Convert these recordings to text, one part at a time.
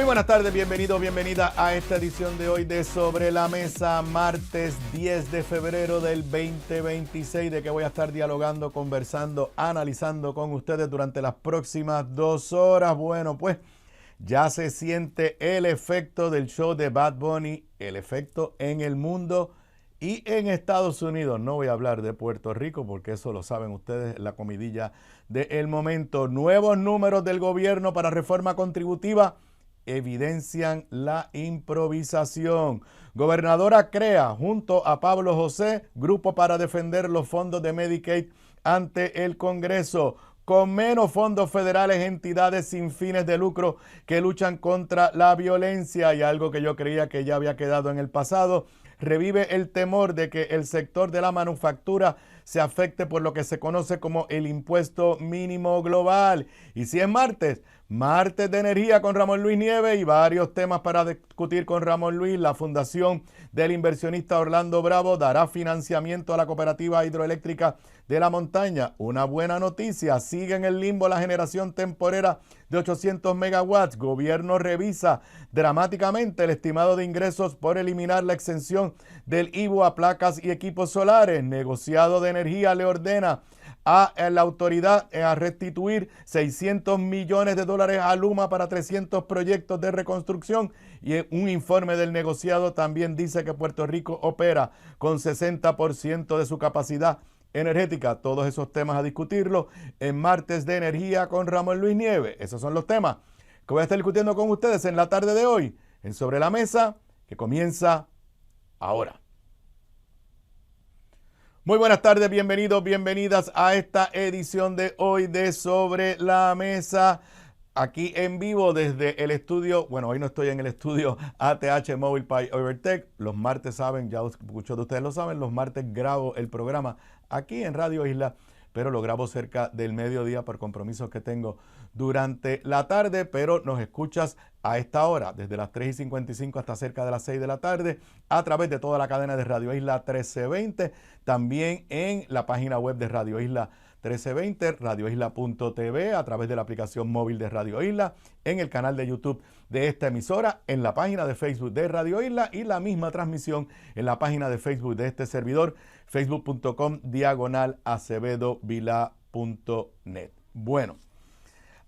Muy buenas tardes, bienvenido, bienvenida a esta edición de hoy de Sobre la Mesa, martes 10 de febrero del 2026, de que voy a estar dialogando, conversando, analizando con ustedes durante las próximas 2 horas. Bueno, pues ya se siente el efecto del show de Bad Bunny, el efecto en el mundo y en Estados Unidos. No voy a hablar de Puerto Rico porque eso lo saben ustedes, la comidilla del momento. Nuevos números del gobierno para reforma contributiva evidencian la improvisación. Gobernadora crea, junto a Pablo José, grupo para defender los fondos de Medicaid ante el Congreso. Con menos fondos federales, entidades sin fines de lucro que luchan contra la violencia, y algo que yo creía que ya había quedado en el pasado, revive el temor de que el sector de la manufactura se afecte por lo que se conoce como el impuesto mínimo global. Y si es martes de energía con Ramón Luis Nieves y varios temas para discutir con Ramón Luis. La Fundación del Inversionista Orlando Bravo dará financiamiento a la Cooperativa Hidroeléctrica de la Montaña. Una buena noticia, sigue en el limbo la generación temporera de 800 megawatts. Gobierno revisa dramáticamente el estimado de ingresos por eliminar la exención del IVU a placas y equipos solares. Negociado de energía le ordena a la autoridad a restituir $600 millones a Luma para 300 proyectos de reconstrucción, y un informe del negociado también dice que Puerto Rico opera con 60% de su capacidad energética. Todos esos temas a discutirlo en martes de energía con Ramón Luis Nieves. Esos son los temas que voy a estar discutiendo con ustedes en la tarde de hoy en Sobre la Mesa, que comienza ahora. Muy buenas tardes, bienvenidos, bienvenidas a esta edición de hoy de Sobre la Mesa, aquí en vivo desde el estudio. Bueno, hoy no estoy en el estudio ATH Mobile Pi Overtech. Los martes, saben, ya muchos de ustedes lo saben, los martes grabo el programa aquí en Radio Isla, pero lo grabo cerca del mediodía por compromisos que tengo durante la tarde, pero nos escuchas a esta hora, desde las 3:55 hasta cerca de las 6 de la tarde, a través de toda la cadena de Radio Isla 1320, también en la página web de Radio Isla 1320, radioisla.tv, a través de la aplicación móvil de Radio Isla, en el canal de YouTube de esta emisora, en la página de Facebook de Radio Isla y la misma transmisión en la página de Facebook de este servidor, facebook.com/acevedovila.net. Bueno,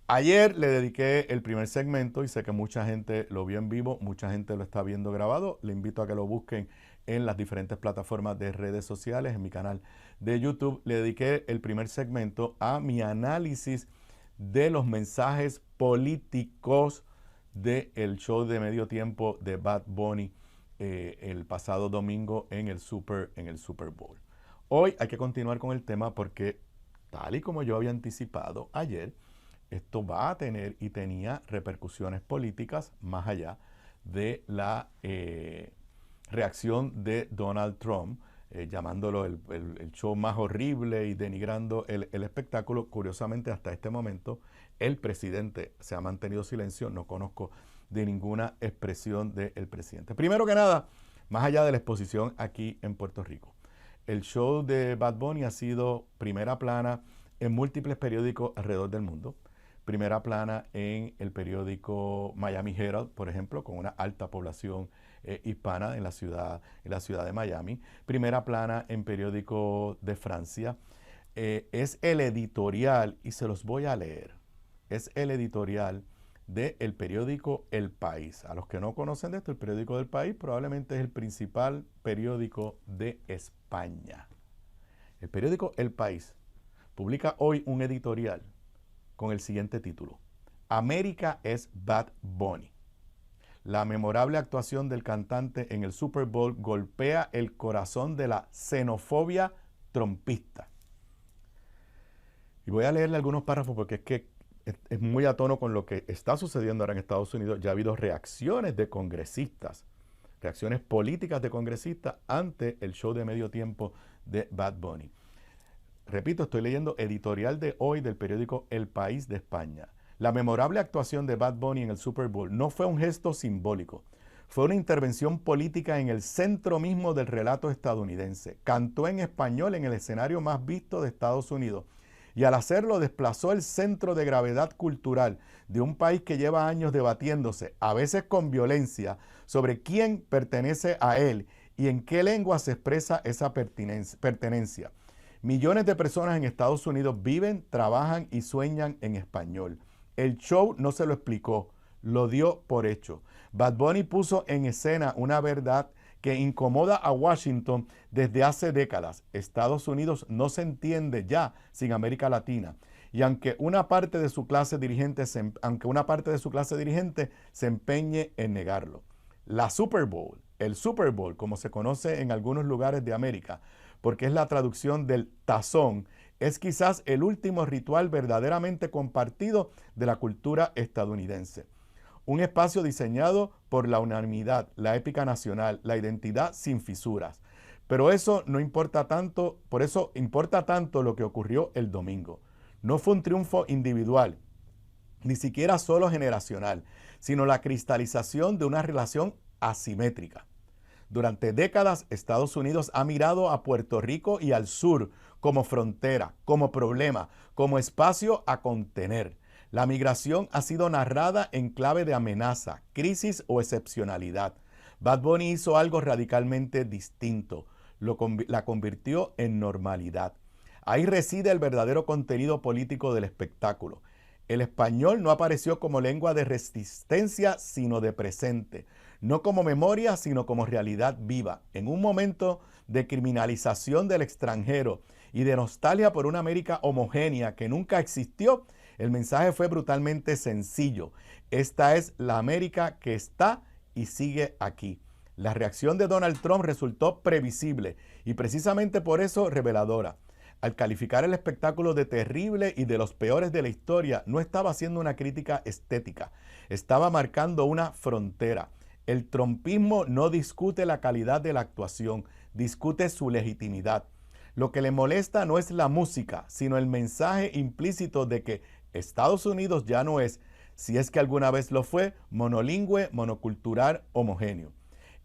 ayer le dediqué el primer segmento y sé que mucha gente lo vio en vivo, mucha gente lo está viendo grabado. Le invito a que lo busquen en las diferentes plataformas de redes sociales, en mi canal de YouTube. Le dediqué el primer segmento a mi análisis de los mensajes políticos del show de medio tiempo de Bad Bunny el pasado domingo en el Super Bowl. Hoy hay que continuar con el tema porque, tal y como yo había anticipado ayer, esto va a tener y tenía repercusiones políticas más allá de la reacción de Donald Trump, llamándolo el show más horrible y denigrando el espectáculo. Curiosamente, hasta este momento, el presidente se ha mantenido silencio. No conozco de ninguna expresión del presidente. Primero que nada, más allá de la exposición aquí en Puerto Rico, el show de Bad Bunny ha sido primera plana en múltiples periódicos alrededor del mundo. Primera plana en el periódico Miami Herald, por ejemplo, con una alta población hispana en la ciudad de Miami. Primera plana en periódico de Francia. Es el editorial, y se los voy a leer, es el editorial del periódico El País. A los que no conocen de esto, el periódico del País probablemente es el principal periódico de España. El periódico El País publica hoy un editorial con el siguiente título: América es Bad Bunny. La memorable actuación del cantante en el Super Bowl golpea el corazón de la xenofobia trumpista. Y voy a leerle algunos párrafos porque es que es muy a tono con lo que está sucediendo ahora en Estados Unidos. Ya ha habido reacciones de congresistas, reacciones políticas de congresistas ante el show de medio tiempo de Bad Bunny. Repito, estoy leyendo editorial de hoy del periódico El País de España. La memorable actuación de Bad Bunny en el Super Bowl no fue un gesto simbólico. Fue una intervención política en el centro mismo del relato estadounidense. Cantó en español en el escenario más visto de Estados Unidos y al hacerlo desplazó el centro de gravedad cultural de un país que lleva años debatiéndose, a veces con violencia, sobre quién pertenece a él y en qué lengua se expresa esa pertenencia. Millones de personas en Estados Unidos viven, trabajan y sueñan en español. El show no se lo explicó, lo dio por hecho. Bad Bunny puso en escena una verdad que incomoda a Washington desde hace décadas. Estados Unidos no se entiende ya sin América Latina. Y aunque una parte de su clase dirigente se empeñe en negarlo. La Super Bowl, el Super Bowl, como se conoce en algunos lugares de América, porque es la traducción del tazón, es quizás el último ritual verdaderamente compartido de la cultura estadounidense. Un espacio diseñado por la unanimidad, la épica nacional, la identidad sin fisuras. Pero eso no importa tanto, por eso importa tanto lo que ocurrió el domingo. No fue un triunfo individual, ni siquiera solo generacional, sino la cristalización de una relación asimétrica. Durante décadas, Estados Unidos ha mirado a Puerto Rico y al sur como frontera, como problema, como espacio a contener. La migración ha sido narrada en clave de amenaza, crisis o excepcionalidad. Bad Bunny hizo algo radicalmente distinto, la convirtió en normalidad. Ahí reside el verdadero contenido político del espectáculo. El español no apareció como lengua de resistencia, sino de presente. No como memoria, sino como realidad viva. En un momento de criminalización del extranjero y de nostalgia por una América homogénea que nunca existió, el mensaje fue brutalmente sencillo. Esta es la América que está y sigue aquí. La reacción de Donald Trump resultó previsible y precisamente por eso reveladora. Al calificar el espectáculo de terrible y de los peores de la historia, no estaba haciendo una crítica estética, estaba marcando una frontera. El trumpismo no discute la calidad de la actuación, discute su legitimidad. Lo que le molesta no es la música, sino el mensaje implícito de que Estados Unidos ya no es, si es que alguna vez lo fue, monolingüe, monocultural, homogéneo.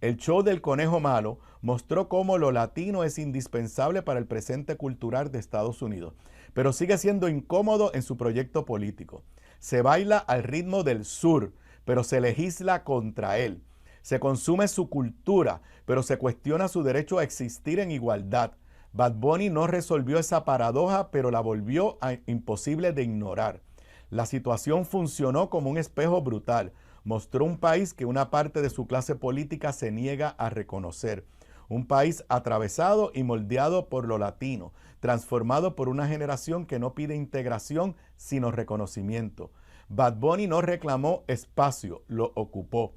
El show del conejo malo mostró cómo lo latino es indispensable para el presente cultural de Estados Unidos, pero sigue siendo incómodo en su proyecto político. Se baila al ritmo del sur, pero se legisla contra él. Se consume su cultura, pero se cuestiona su derecho a existir en igualdad. Bad Bunny no resolvió esa paradoja, pero la volvió imposible de ignorar. La situación funcionó como un espejo brutal. Mostró un país que una parte de su clase política se niega a reconocer. Un país atravesado y moldeado por lo latino, transformado por una generación que no pide integración, sino reconocimiento. Bad Bunny no reclamó espacio, lo ocupó.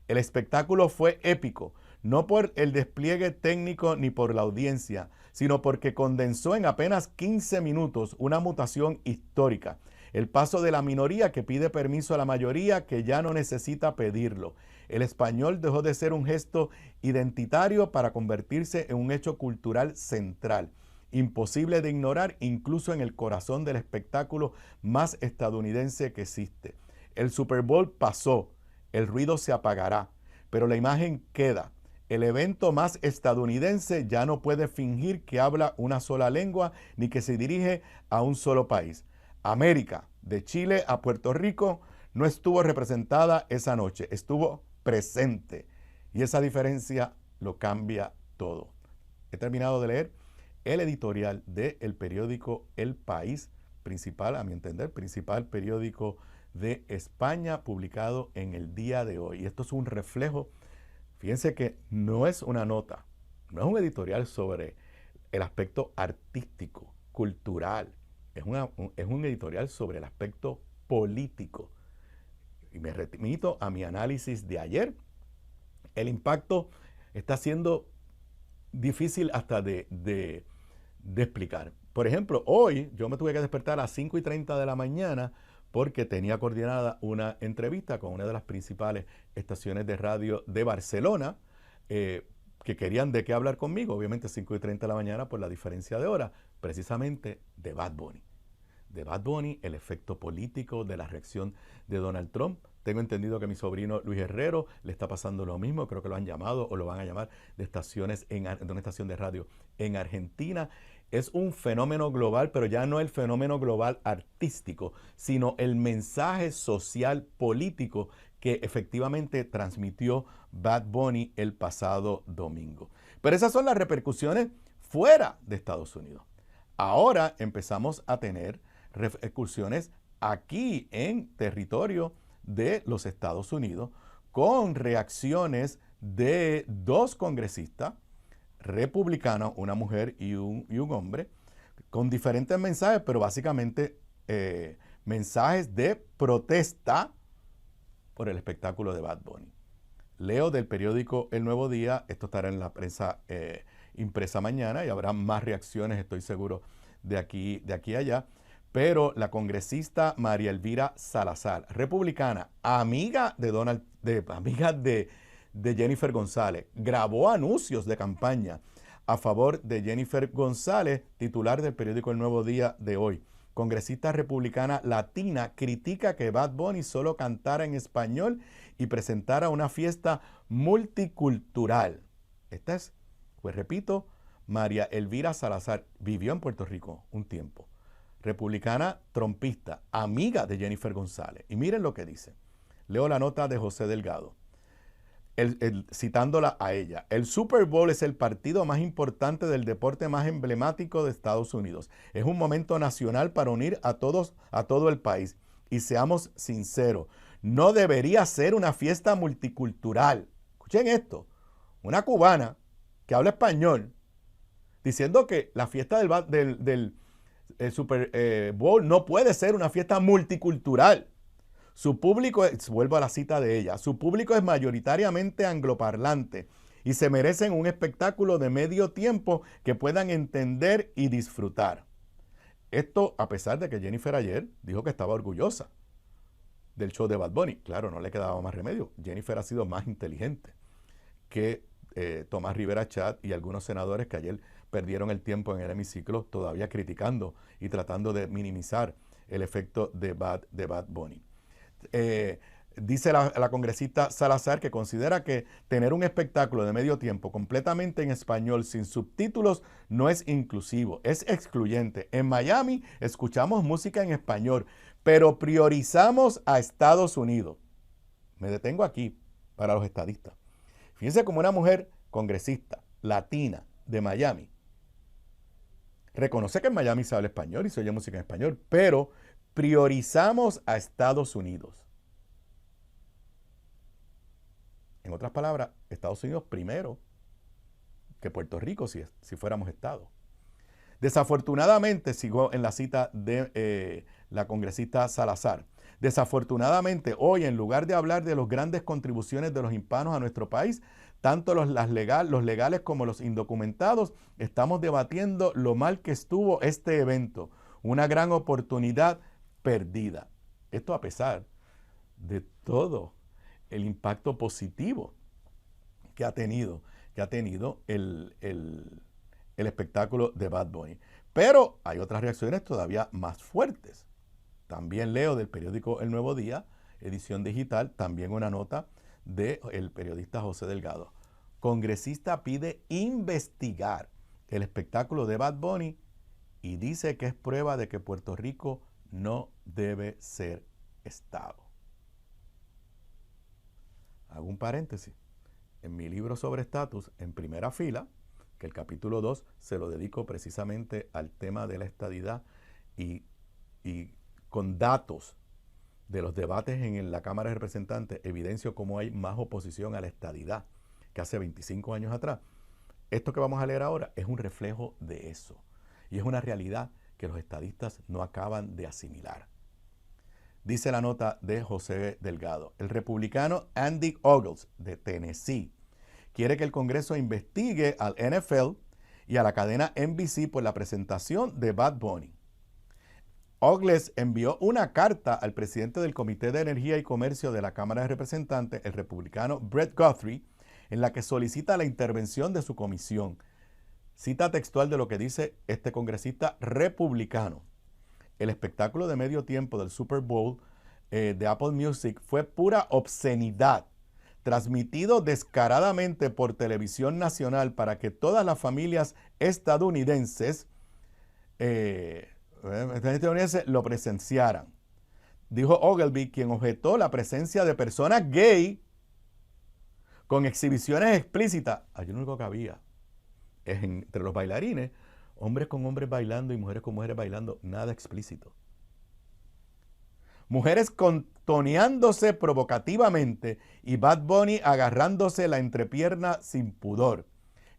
El espectáculo fue épico, no por el despliegue técnico ni por la audiencia, sino porque condensó en apenas 15 minutos una mutación histórica. El paso de la minoría que pide permiso a la mayoría que ya no necesita pedirlo. El español dejó de ser un gesto identitario para convertirse en un hecho cultural central, imposible de ignorar incluso en el corazón del espectáculo más estadounidense que existe. El Super Bowl pasó, el ruido se apagará, pero la imagen queda. El evento más estadounidense ya no puede fingir que habla una sola lengua ni que se dirige a un solo país. América, de Chile a Puerto Rico, no estuvo representada esa noche, estuvo presente. Y esa diferencia lo cambia todo. He terminado de leer el editorial del periódico El País, principal, a mi entender, principal periódico de España, publicado en el día de hoy. Y esto es un reflejo, fíjense que no es una nota, no es un editorial sobre el aspecto artístico, cultural, es un editorial sobre el aspecto político. Y me remito a mi análisis de ayer. El impacto está siendo difícil hasta de explicar. Por ejemplo, hoy yo me tuve que despertar a las 5:30 de la mañana porque tenía coordinada una entrevista con una de las principales estaciones de radio de Barcelona que querían de qué hablar conmigo. Obviamente 5:30 de la mañana por la diferencia de hora, precisamente de Bad Bunny. De Bad Bunny, el efecto político de la reacción de Donald Trump. Tengo entendido que mi sobrino Luis Herrero le está pasando lo mismo, creo que lo han llamado o lo van a llamar de una estación de radio en Argentina. es un fenómeno global, pero ya no el fenómeno global artístico, sino el mensaje social político que efectivamente transmitió Bad Bunny el pasado domingo. Pero esas son las repercusiones fuera de Estados Unidos. Ahora empezamos a tener repercusiones aquí en territorio de los Estados Unidos con reacciones de dos congresistas republicanos, una mujer y un hombre, con diferentes mensajes, pero básicamente mensajes de protesta por el espectáculo de Bad Bunny. Leo del periódico El Nuevo Día, esto estará en la prensa impresa mañana y habrá más reacciones, estoy seguro, de aquí a allá. Pero la congresista María Elvira Salazar, republicana, amiga de Jennifer González, grabó anuncios de campaña a favor de Jennifer González, titular del periódico El Nuevo Día de hoy. Congresista republicana latina critica que Bad Bunny solo cantara en español y presentara una fiesta multicultural. Esta es, pues repito, María Elvira Salazar, vivió en Puerto Rico un tiempo. Republicana trompista, amiga de Jennifer González. Y miren lo que dice. Leo la nota de José Delgado, citándola a ella. El Super Bowl es el partido más importante del deporte más emblemático de Estados Unidos. Es un momento nacional para unir a todo el país. Y seamos sinceros, no debería ser una fiesta multicultural. Escuchen esto. Una cubana que habla español diciendo que la fiesta del Super Bowl no puede ser una fiesta multicultural. Su público, vuelvo a la cita de ella, su público es mayoritariamente angloparlante y se merecen un espectáculo de medio tiempo que puedan entender y disfrutar. Esto a pesar de que Jennifer ayer dijo que estaba orgullosa del show de Bad Bunny. Claro, no le quedaba más remedio. Jennifer ha sido más inteligente que Tomás Rivera Chat y algunos senadores que ayer perdieron el tiempo en el hemiciclo todavía criticando y tratando de minimizar el efecto de Bad Bunny. Dice la congresista Salazar que considera que tener un espectáculo de medio tiempo completamente en español sin subtítulos no es inclusivo, es excluyente. En Miami escuchamos música en español, pero priorizamos a Estados Unidos. Me detengo aquí para los estadistas. Fíjense como una mujer congresista latina de Miami reconoce que en Miami se habla español y se oye música en español, pero priorizamos a Estados Unidos. En otras palabras, Estados Unidos primero que Puerto Rico si fuéramos Estado. Desafortunadamente, sigo en la cita de la congresista Salazar, desafortunadamente hoy en lugar de hablar de las grandes contribuciones de los hispanos a nuestro país, tanto los legales como los indocumentados, estamos debatiendo lo mal que estuvo este evento, una gran oportunidad perdida. Esto a pesar de todo el impacto positivo que ha tenido el espectáculo de Bad Bunny. Pero hay otras reacciones todavía más fuertes. También leo del periódico El Nuevo Día, edición digital, también una nota del periodista José Delgado. Congresista pide investigar el espectáculo de Bad Bunny y dice que es prueba de que Puerto Rico no debe ser Estado. Hago un paréntesis. En mi libro sobre estatus, en primera fila, que el capítulo 2 se lo dedico precisamente al tema de la estadidad y con datos de los debates en la Cámara de Representantes, evidencio cómo hay más oposición a la estadidad que hace 25 años atrás. Esto que vamos a leer ahora es un reflejo de eso. Y es una realidad que los estadistas no acaban de asimilar. Dice la nota de José Delgado. El republicano Andy Ogles, de Tennessee, quiere que el Congreso investigue al NFL y a la cadena NBC por la presentación de Bad Bunny. Ogles envió una carta al presidente del Comité de Energía y Comercio de la Cámara de Representantes, el republicano Brett Guthrie, en la que solicita la intervención de su comisión. Cita textual de lo que dice este congresista republicano. El espectáculo de medio tiempo del Super Bowl de Apple Music fue pura obscenidad, transmitido descaradamente por televisión nacional para que todas las familias estadounidenses estadounidenses lo presenciaran. Dijo Ogilvy, quien objetó la presencia de personas gay con exhibiciones explícitas. Allí lo único que había es entre los bailarines, hombres con hombres bailando y mujeres con mujeres bailando, nada explícito. Mujeres contoneándose provocativamente y Bad Bunny agarrándose la entrepierna sin pudor.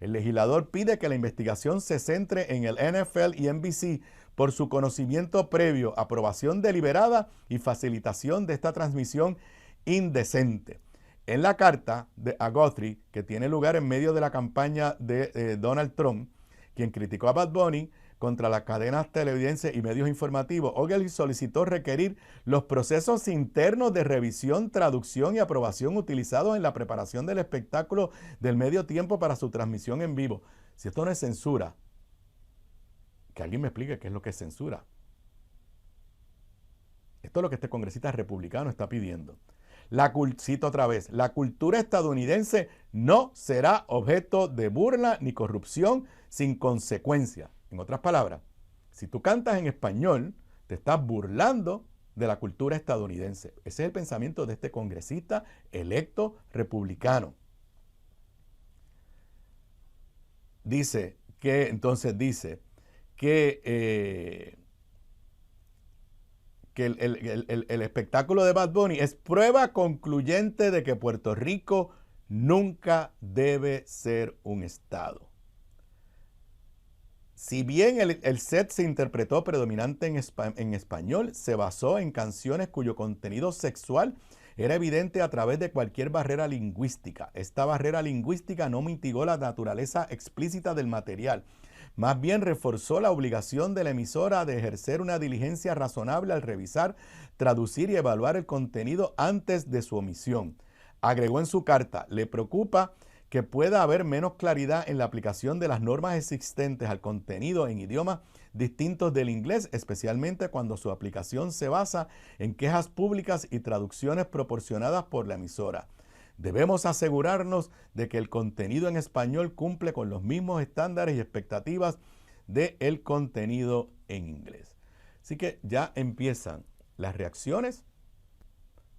El legislador pide que la investigación se centre en el NFL y NBC por su conocimiento previo, aprobación deliberada y facilitación de esta transmisión indecente. En la carta a Guthrie, que tiene lugar en medio de la campaña de Donald Trump, quien criticó a Bad Bunny contra las cadenas televidentes y medios informativos, Ogilvy solicitó requerir los procesos internos de revisión, traducción y aprobación utilizados en la preparación del espectáculo del medio tiempo para su transmisión en vivo. Si esto no es censura, que alguien me explique qué es lo que es censura. Esto es lo que este congresista republicano está pidiendo. Cito otra vez, la cultura estadounidense no será objeto de burla ni corrupción sin consecuencia. En otras palabras, si tú cantas en español, te estás burlando de la cultura estadounidense. Ese es el pensamiento de este congresista electo republicano. Dice que el espectáculo de Bad Bunny es prueba concluyente de que Puerto Rico nunca debe ser un estado. Si bien el set se interpretó predominante en español, se basó en canciones cuyo contenido sexual era evidente a través de cualquier barrera lingüística. Esta barrera lingüística no mitigó la naturaleza explícita del material. Más bien reforzó la obligación de la emisora de ejercer una diligencia razonable al revisar, traducir y evaluar el contenido antes de su omisión. Agregó en su carta, le preocupa que pueda haber menos claridad en la aplicación de las normas existentes al contenido en idiomas distintos del inglés, especialmente cuando su aplicación se basa en quejas públicas y traducciones proporcionadas por la emisora. Debemos asegurarnos de que el contenido en español cumple con los mismos estándares y expectativas del contenido en inglés. Así que ya empiezan las reacciones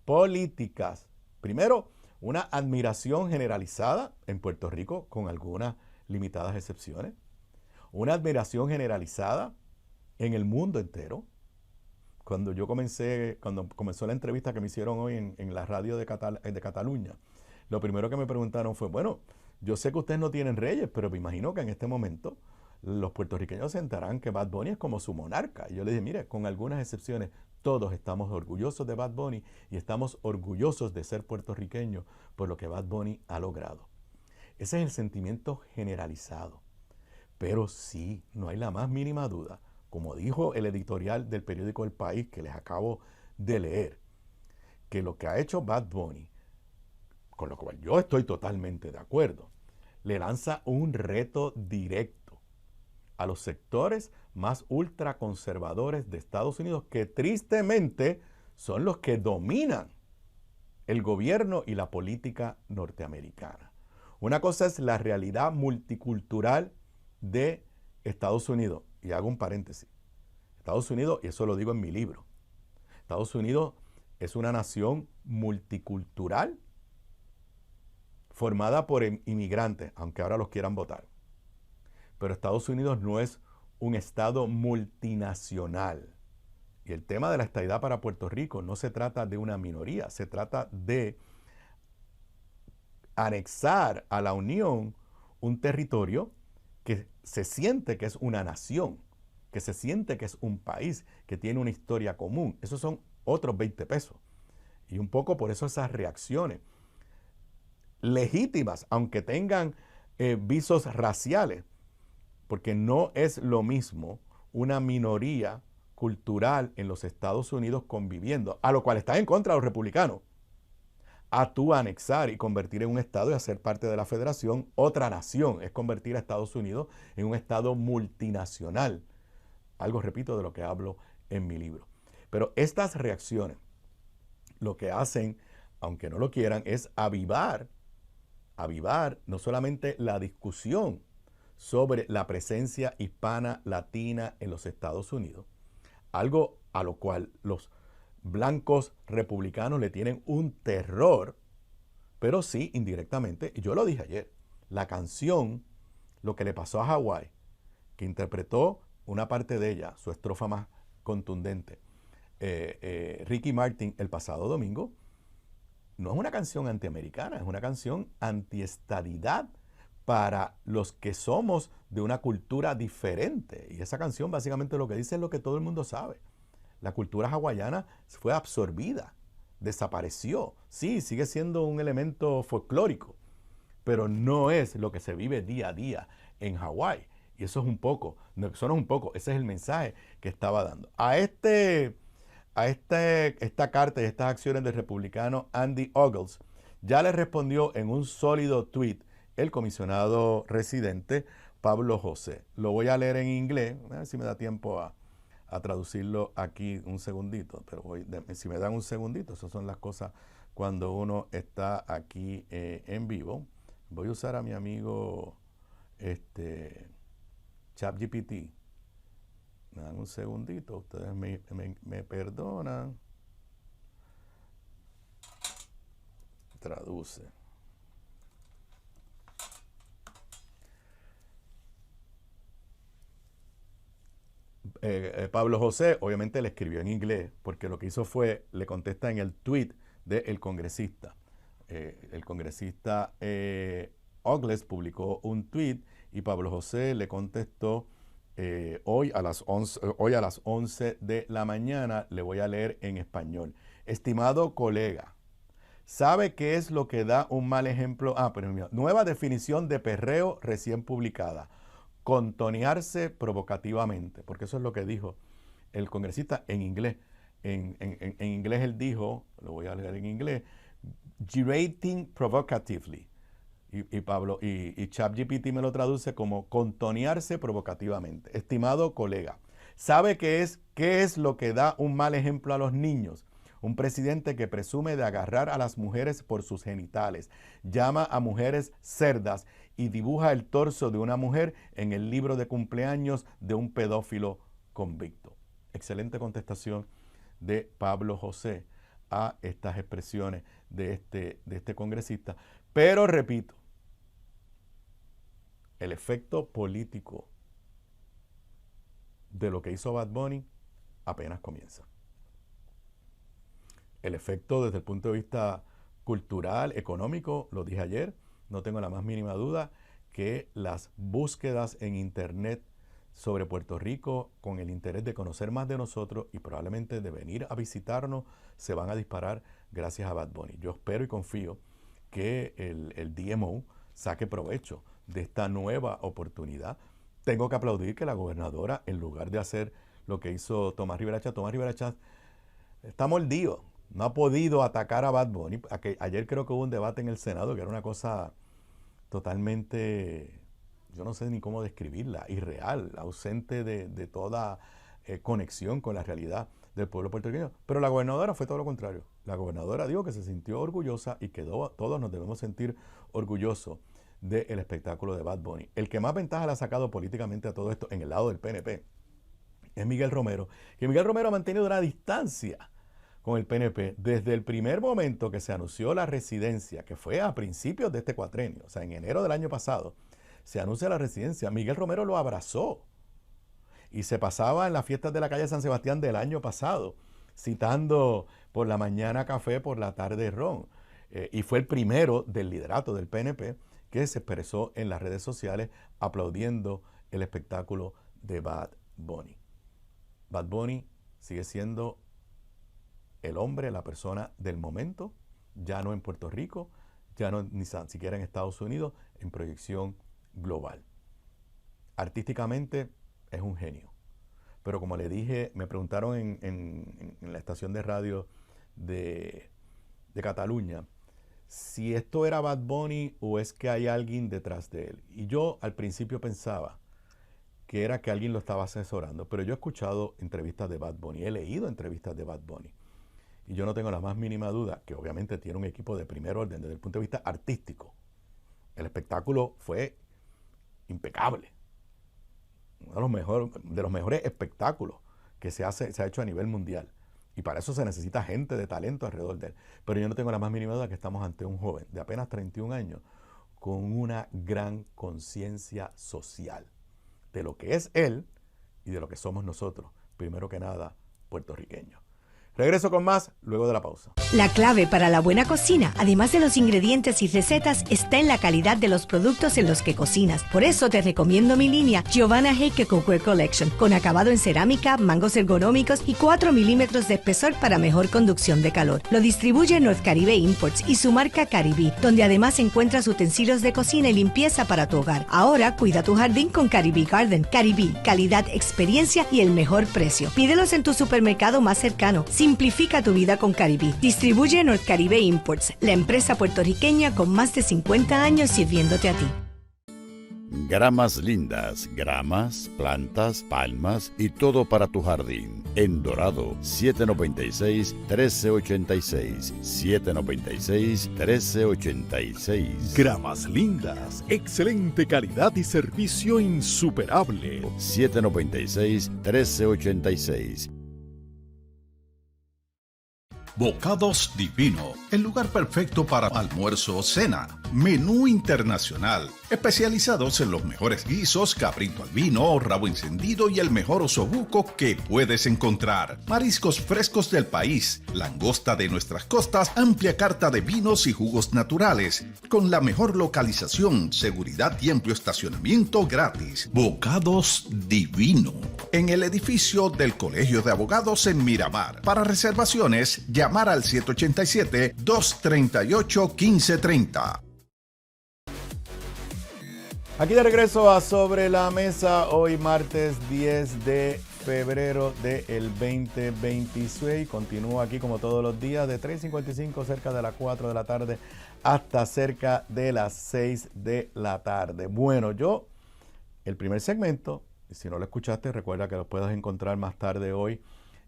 políticas. Primero, una admiración generalizada en Puerto Rico, con algunas limitadas excepciones. Una admiración generalizada en el mundo entero. Cuando comenzó la entrevista que me hicieron hoy en la radio de Cataluña, lo primero que me preguntaron fue, bueno, yo sé que ustedes no tienen reyes, pero me imagino que en este momento los puertorriqueños se enterarán que Bad Bunny es como su monarca. Y yo les dije, mire, con algunas excepciones, todos estamos orgullosos de Bad Bunny y estamos orgullosos de ser puertorriqueños por lo que Bad Bunny ha logrado. Ese es el sentimiento generalizado. Pero sí, no hay la más mínima duda, como dijo el editorial del periódico El País que les acabo de leer, que lo que ha hecho Bad Bunny, con lo cual yo estoy totalmente de acuerdo, le lanza un reto directo a los sectores más ultraconservadores de Estados Unidos, que tristemente son los que dominan el gobierno y la política norteamericana. Una cosa es la realidad multicultural de Estados Unidos, y hago un paréntesis. Estados Unidos, y eso lo digo en mi libro, Estados Unidos es una nación multicultural formada por inmigrantes, aunque ahora los quieran votar. Pero Estados Unidos no es un estado multinacional. Y el tema de la estadidad para Puerto Rico no se trata de una minoría, se trata de anexar a la Unión un territorio que se siente que es una nación, que se siente que es un país, que tiene una historia común. Esos son otros 20 pesos. Y un poco por eso esas reacciones legítimas, aunque tengan visos raciales, porque no es lo mismo una minoría cultural en los Estados Unidos conviviendo, a lo cual está en contra de los republicanos, a tú anexar y convertir en un estado y hacer parte de la federación otra nación. Es convertir a Estados Unidos en un estado multinacional. Algo, repito, de lo que hablo en mi libro. Pero estas reacciones lo que hacen, aunque no lo quieran, es avivar no solamente la discusión sobre la presencia hispana latina en los Estados Unidos, algo a lo cual los blancos republicanos le tienen un terror, pero sí indirectamente, y yo lo dije ayer, la canción Lo que le pasó a Hawái, que interpretó una parte de ella, su estrofa más contundente, Ricky Martin el pasado domingo, no es una canción antiamericana, es una canción antiestadidad para los que somos de una cultura diferente. Y esa canción básicamente lo que dice es lo que todo el mundo sabe. La cultura hawaiana fue absorbida, desapareció. Sí, sigue siendo un elemento folclórico, pero no es lo que se vive día a día en Hawái. Y eso es un poco, no, eso no es un poco, ese es el mensaje que estaba dando. Esta carta y estas acciones del republicano Andy Ogles ya le respondió en un sólido tweet el comisionado residente Pablo José. Lo voy a leer en inglés, a ver si me da tiempo a traducirlo aquí un segundito, pero si me dan un segundito, esas son las cosas cuando uno está aquí en vivo. Voy a usar a mi amigo ChatGPT. Me dan un segundito, ustedes me perdonan. Traduce. Pablo José obviamente le escribió en inglés, porque lo que hizo fue, le contesta en el tweet del congresista. El congresista Ogles publicó un tweet y Pablo José le contestó hoy a las 11 de la mañana. Le voy a leer en español. Estimado colega, ¿sabe qué es lo que da un mal ejemplo? Pero mira, nueva definición de perreo recién publicada. Contonearse provocativamente, porque eso es lo que dijo el congresista en inglés. En inglés él dijo, lo voy a leer en inglés, gyrating provocatively. Y ChatGPT me lo traduce como contonearse provocativamente. Estimado colega, ¿sabe qué es lo que da un mal ejemplo a los niños? Un presidente que presume de agarrar a las mujeres por sus genitales, llama a mujeres cerdas y dibuja el torso de una mujer en el libro de cumpleaños de un pedófilo convicto. Excelente contestación de Pablo José a estas expresiones de este congresista. Pero repito, el efecto político de lo que hizo Bad Bunny apenas comienza. El efecto desde el punto de vista cultural, económico, lo dije ayer, no tengo la más mínima duda que las búsquedas en internet sobre Puerto Rico con el interés de conocer más de nosotros y probablemente de venir a visitarnos se van a disparar gracias a Bad Bunny. Yo espero y confío que el DMO saque provecho de esta nueva oportunidad. Tengo que aplaudir que la gobernadora, en lugar de hacer lo que hizo Tomás Rivera Chatz está mordido. No ha podido atacar a Bad Bunny. Ayer creo que hubo un debate en el Senado que era una cosa totalmente, yo no sé ni cómo describirla, irreal, ausente de toda conexión con la realidad del pueblo puertorriqueño. Pero la gobernadora fue todo lo contrario. La gobernadora dijo que se sintió orgullosa y que todos nos debemos sentir orgullosos del espectáculo de Bad Bunny. El que más ventaja le ha sacado políticamente a todo esto en el lado del PNP es Miguel Romero, que Miguel Romero ha mantenido una distancia con el PNP desde el primer momento que se anunció la residencia, que fue a principios de este cuatrenio, o sea, en enero del año pasado, se anuncia la residencia. Miguel Romero lo abrazó y se pasaba en las fiestas de la calle San Sebastián del año pasado, citando por la mañana café, por la tarde ron. Y fue el primero del liderato del PNP que se expresó en las redes sociales aplaudiendo el espectáculo de Bad Bunny. Bad Bunny sigue siendo el hombre, la persona del momento, ya no en Puerto Rico, ya no ni siquiera en Estados Unidos, en proyección global. Artísticamente es un genio. Pero como le dije, me preguntaron en la estación de radio de Cataluña si esto era Bad Bunny o es que hay alguien detrás de él. Y yo al principio pensaba que era que alguien lo estaba asesorando, pero yo he escuchado entrevistas de Bad Bunny, he leído entrevistas de Bad Bunny. Y yo no tengo la más mínima duda que obviamente tiene un equipo de primer orden desde el punto de vista artístico. El espectáculo fue impecable. Uno de los mejores espectáculos que se ha hecho a nivel mundial. Y para eso se necesita gente de talento alrededor de él. Pero yo no tengo la más mínima duda que estamos ante un joven de apenas 31 años con una gran conciencia social de lo que es él y de lo que somos nosotros, primero que nada, puertorriqueños. Regreso con más luego de la pausa. La clave para la buena cocina, además de los ingredientes y recetas, está en la calidad de los productos en los que cocinas. Por eso te recomiendo mi línea Giovanna Heike Cookware Collection, con acabado en cerámica, mangos ergonómicos y 4 milímetros de espesor para mejor conducción de calor. Lo distribuye North Caribe Imports y su marca Caribe, donde además encuentras utensilios de cocina y limpieza para tu hogar. Ahora cuida tu jardín con Caribe Garden. Caribe, calidad, experiencia y el mejor precio. Pídelos en tu supermercado más cercano. Simplifica tu vida con Caribe. Distribuye North Caribe Imports, la empresa puertorriqueña con más de 50 años sirviéndote a ti. Gramas lindas, gramas, plantas, palmas y todo para tu jardín. En Dorado, 796-1386. 796-1386. Gramas lindas, excelente calidad y servicio insuperable. 796-1386. Bocados Divino, el lugar perfecto para almuerzo o cena. Menú internacional, especializados en los mejores guisos, cabrito al vino, rabo encendido y el mejor osobuco que puedes encontrar. Mariscos frescos del país, langosta de nuestras costas, amplia carta de vinos y jugos naturales, con la mejor localización, seguridad y amplio estacionamiento gratis. Bocados Divino, en el edificio del Colegio de Abogados en Miramar. Para reservaciones, llamar al 787-238-1530. Aquí de regreso a Sobre la Mesa, hoy martes 10 de febrero del 2026. Continúo aquí como todos los días de 3:55 cerca de las 4 de la tarde hasta cerca de las 6 de la tarde. Bueno, el primer segmento, si no lo escuchaste, recuerda que lo puedes encontrar más tarde hoy.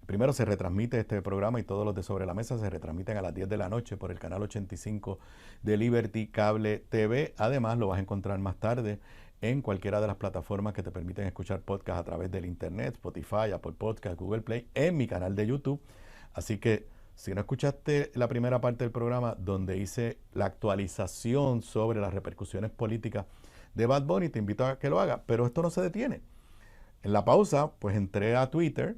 Primero se retransmite este programa y todos los de Sobre la Mesa se retransmiten a las 10 de la noche por el canal 85 de Liberty Cable TV. Además, lo vas a encontrar más tarde en cualquiera de las plataformas que te permiten escuchar podcast a través del internet, Spotify, Apple Podcast, Google Play, en mi canal de YouTube. Así que si no escuchaste la primera parte del programa donde hice la actualización sobre las repercusiones políticas de Bad Bunny, te invito a que lo hagas, pero esto no se detiene. En la pausa, pues entré a Twitter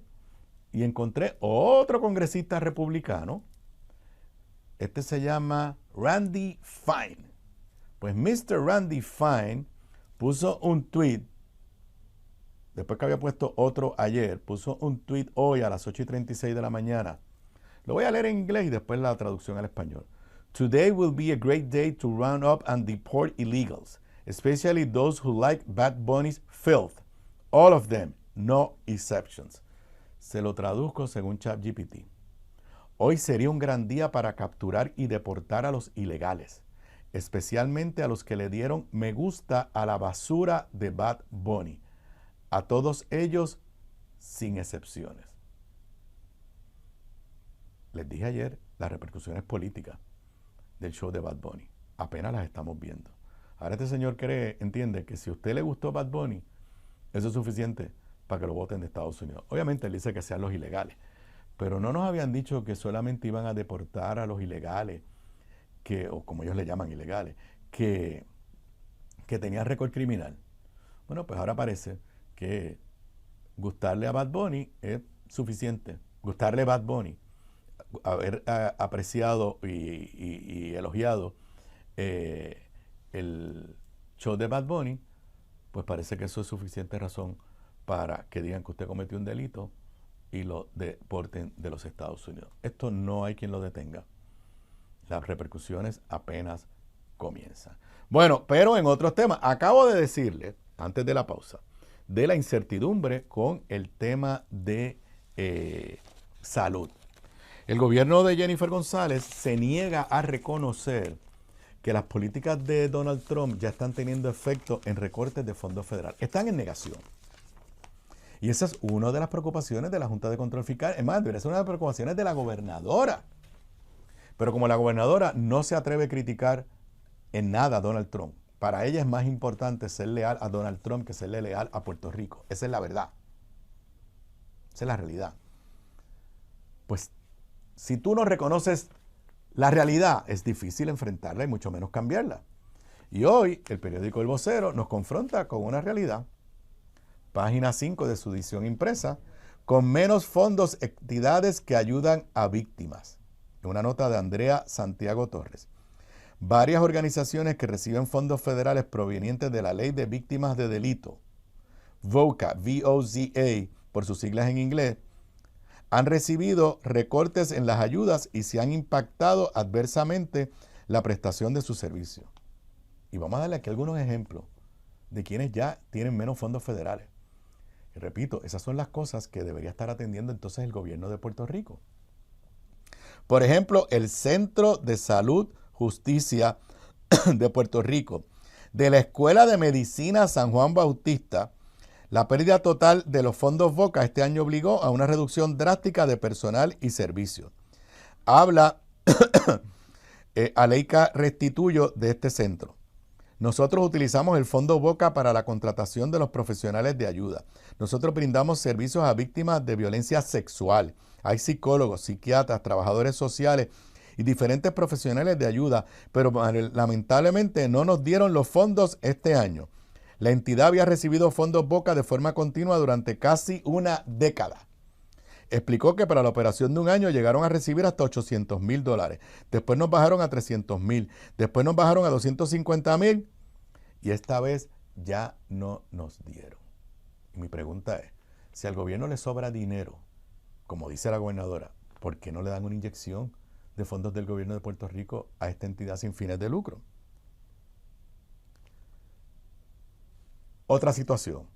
y encontré otro congresista republicano. Este se llama Randy Fine. Pues Mr. Randy Fine puso un tweet, después que había puesto otro ayer, puso un tweet hoy a las 8:36 de la mañana. Lo voy a leer en inglés y después la traducción al español. Today will be a great day to round up and deport illegals, especially those who like Bad Bunny's filth. All of them, no exceptions. Se lo traduzco según ChatGPT. Hoy sería un gran día para capturar y deportar a los ilegales, especialmente a los que le dieron me gusta a la basura de Bad Bunny. A todos ellos, sin excepciones. Les dije ayer las repercusiones políticas del show de Bad Bunny. Apenas las estamos viendo. Ahora este señor entiende que si a usted le gustó Bad Bunny, eso es suficiente para que lo voten de Estados Unidos. Obviamente él dice que sean los ilegales, pero no nos habían dicho que solamente iban a deportar a los ilegales, o como ellos le llaman ilegales, que tenían récord criminal. Bueno, pues ahora parece que gustarle a Bad Bunny es suficiente. Gustarle a Bad Bunny, haber apreciado y elogiado el show de Bad Bunny, pues parece que eso es suficiente razón para que digan que usted cometió un delito y lo deporten de los Estados Unidos. Esto no hay quien lo detenga. Las repercusiones apenas comienzan. Bueno, pero en otros temas, acabo de decirle, antes de la pausa, de la incertidumbre con el tema de salud. El gobierno de Jennifer González se niega a reconocer que las políticas de Donald Trump ya están teniendo efecto en recortes de fondos federales. Están en negación. Y esa es una de las preocupaciones de la Junta de Control Fiscal. Es más, debería ser una de las preocupaciones de la gobernadora. Pero como la gobernadora no se atreve a criticar en nada a Donald Trump, para ella es más importante ser leal a Donald Trump que serle leal a Puerto Rico. Esa es la verdad. Esa es la realidad. Pues si tú no reconoces la realidad, es difícil enfrentarla y mucho menos cambiarla. Y hoy el periódico El Vocero nos confronta con una realidad. Página 5 de su edición impresa, con menos fondos, entidades que ayudan a víctimas. Una nota de Andrea Santiago Torres. Varias organizaciones que reciben fondos federales provenientes de la Ley de Víctimas de Delito, VOCA, V-O-Z-A, por sus siglas en inglés, han recibido recortes en las ayudas y se han impactado adversamente la prestación de sus servicios. Y vamos a darle aquí algunos ejemplos de quienes ya tienen menos fondos federales. Y repito, esas son las cosas que debería estar atendiendo entonces el gobierno de Puerto Rico. Por ejemplo, el Centro de Salud Justicia de Puerto Rico, de la Escuela de Medicina San Juan Bautista, la pérdida total de los fondos VOCA este año obligó a una reducción drástica de personal y servicios. Habla Aleika Restituyo de este centro. Nosotros utilizamos el fondo VOCA para la contratación de los profesionales de ayuda. Nosotros brindamos servicios a víctimas de violencia sexual. Hay psicólogos, psiquiatras, trabajadores sociales y diferentes profesionales de ayuda, pero lamentablemente no nos dieron los fondos este año. La entidad había recibido fondos VOCA de forma continua durante casi una década. Explicó que para la operación de un año llegaron a recibir hasta $800,000. Después nos bajaron a $300,000. Después nos bajaron a $250,000. Y esta vez ya no nos dieron. Y mi pregunta es, si al gobierno le sobra dinero, como dice la gobernadora, ¿por qué no le dan una inyección de fondos del gobierno de Puerto Rico a esta entidad sin fines de lucro? Otra situación.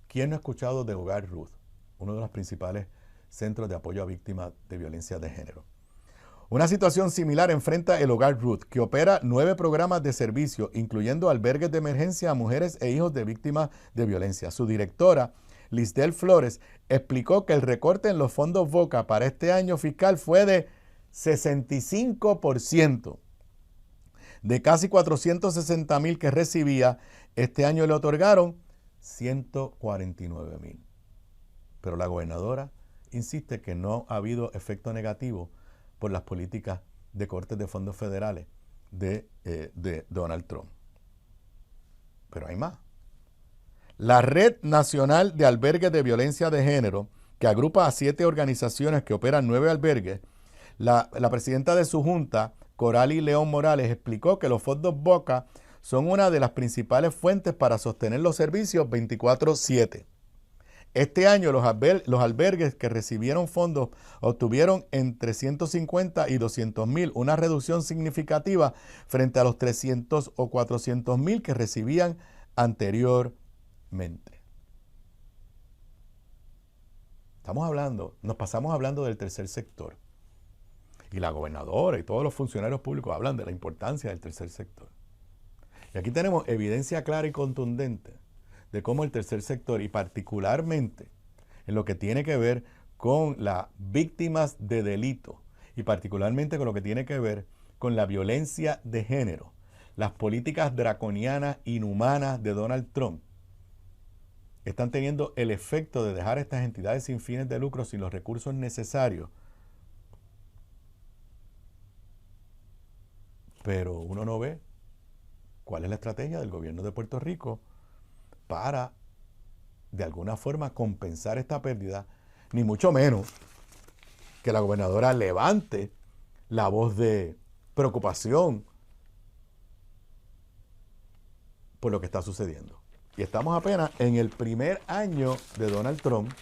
¿Quién no ha escuchado de Hogar Ruth? Uno de los principales centros de apoyo a víctimas de violencia de género. Una situación similar enfrenta el Hogar Ruth, que opera 9 programas de servicio, incluyendo albergues de emergencia a mujeres e hijos de víctimas de violencia. Su directora, Lisdel Flores, explicó que el recorte en los fondos VOCA para este año fiscal fue de 65%. De casi 460,000 que recibía, este año le otorgaron 149,000. Pero la gobernadora insiste que no ha habido efecto negativo por las políticas de cortes de fondos federales de Donald Trump. Pero hay más. La Red Nacional de Albergues de Violencia de Género, que agrupa a 7 organizaciones que operan 9 albergues, la presidenta de su junta, Coralie León Morales, explicó que los fondos VOCA son una de las principales fuentes para sostener los servicios 24/7. Este año los albergues que recibieron fondos obtuvieron entre 150 y 200,000, una reducción significativa frente a los 300 o 400,000 que recibían anteriormente. Nos pasamos hablando del tercer sector. Y la gobernadora y todos los funcionarios públicos hablan de la importancia del tercer sector. Y aquí tenemos evidencia clara y contundente de cómo el tercer sector, y particularmente en lo que tiene que ver con las víctimas de delito, y particularmente con lo que tiene que ver con la violencia de género, las políticas draconianas, inhumanas de Donald Trump, están teniendo el efecto de dejar a estas entidades sin fines de lucro, sin los recursos necesarios. Pero uno no ve cuál es la estrategia del gobierno de Puerto Rico para, de alguna forma, compensar esta pérdida, ni mucho menos que la gobernadora levante la voz de preocupación por lo que está sucediendo. Y estamos apenas en el primer año de Donald Trump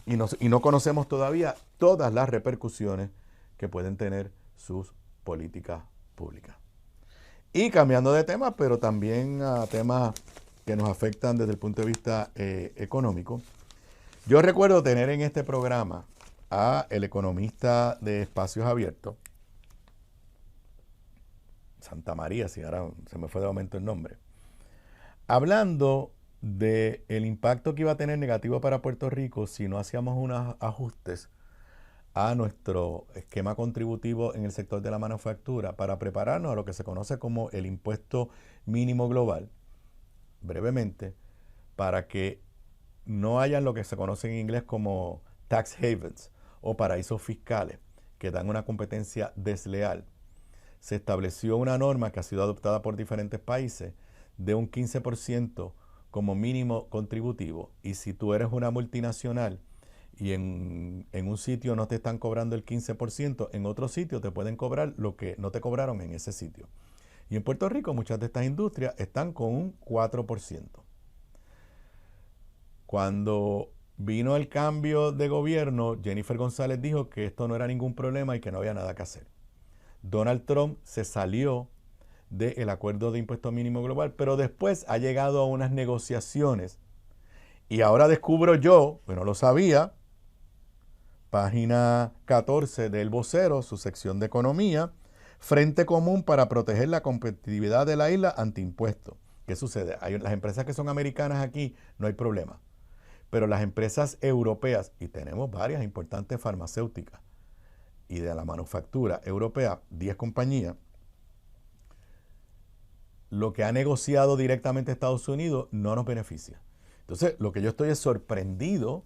y no conocemos todavía todas las repercusiones que pueden tener sus políticas públicas. Y cambiando de tema, pero también a temas que nos afectan desde el punto de vista económico, yo recuerdo tener en este programa a el economista de Espacios Abiertos, Santa María, si ahora se me fue de momento el nombre, hablando del impacto que iba a tener negativo para Puerto Rico si no hacíamos unos ajustes a nuestro esquema contributivo en el sector de la manufactura para prepararnos a lo que se conoce como el impuesto mínimo global, brevemente, para que no hayan lo que se conoce en inglés como tax havens o paraísos fiscales que dan una competencia desleal. Se estableció una norma que ha sido adoptada por diferentes países de un 15% como mínimo contributivo, y si tú eres una multinacional y en un sitio no te están cobrando el 15%, en otro sitio te pueden cobrar lo que no te cobraron en ese sitio. Y en Puerto Rico muchas de estas industrias están con un 4%. Cuando vino el cambio de gobierno, Jennifer González dijo que esto no era ningún problema y que no había nada que hacer. Donald Trump se salió del acuerdo de impuesto mínimo global, pero después ha llegado a unas negociaciones. Y ahora descubro yo, que no lo sabía, página 14 del Vocero, su sección de economía, Frente Común para proteger la competitividad de la isla ante impuestos. ¿Qué sucede? Las empresas que son americanas aquí no hay problema, pero las empresas europeas, y tenemos varias importantes farmacéuticas, y de la manufactura europea, 10 compañías, lo que ha negociado directamente Estados Unidos no nos beneficia. Entonces, lo que yo estoy es sorprendido,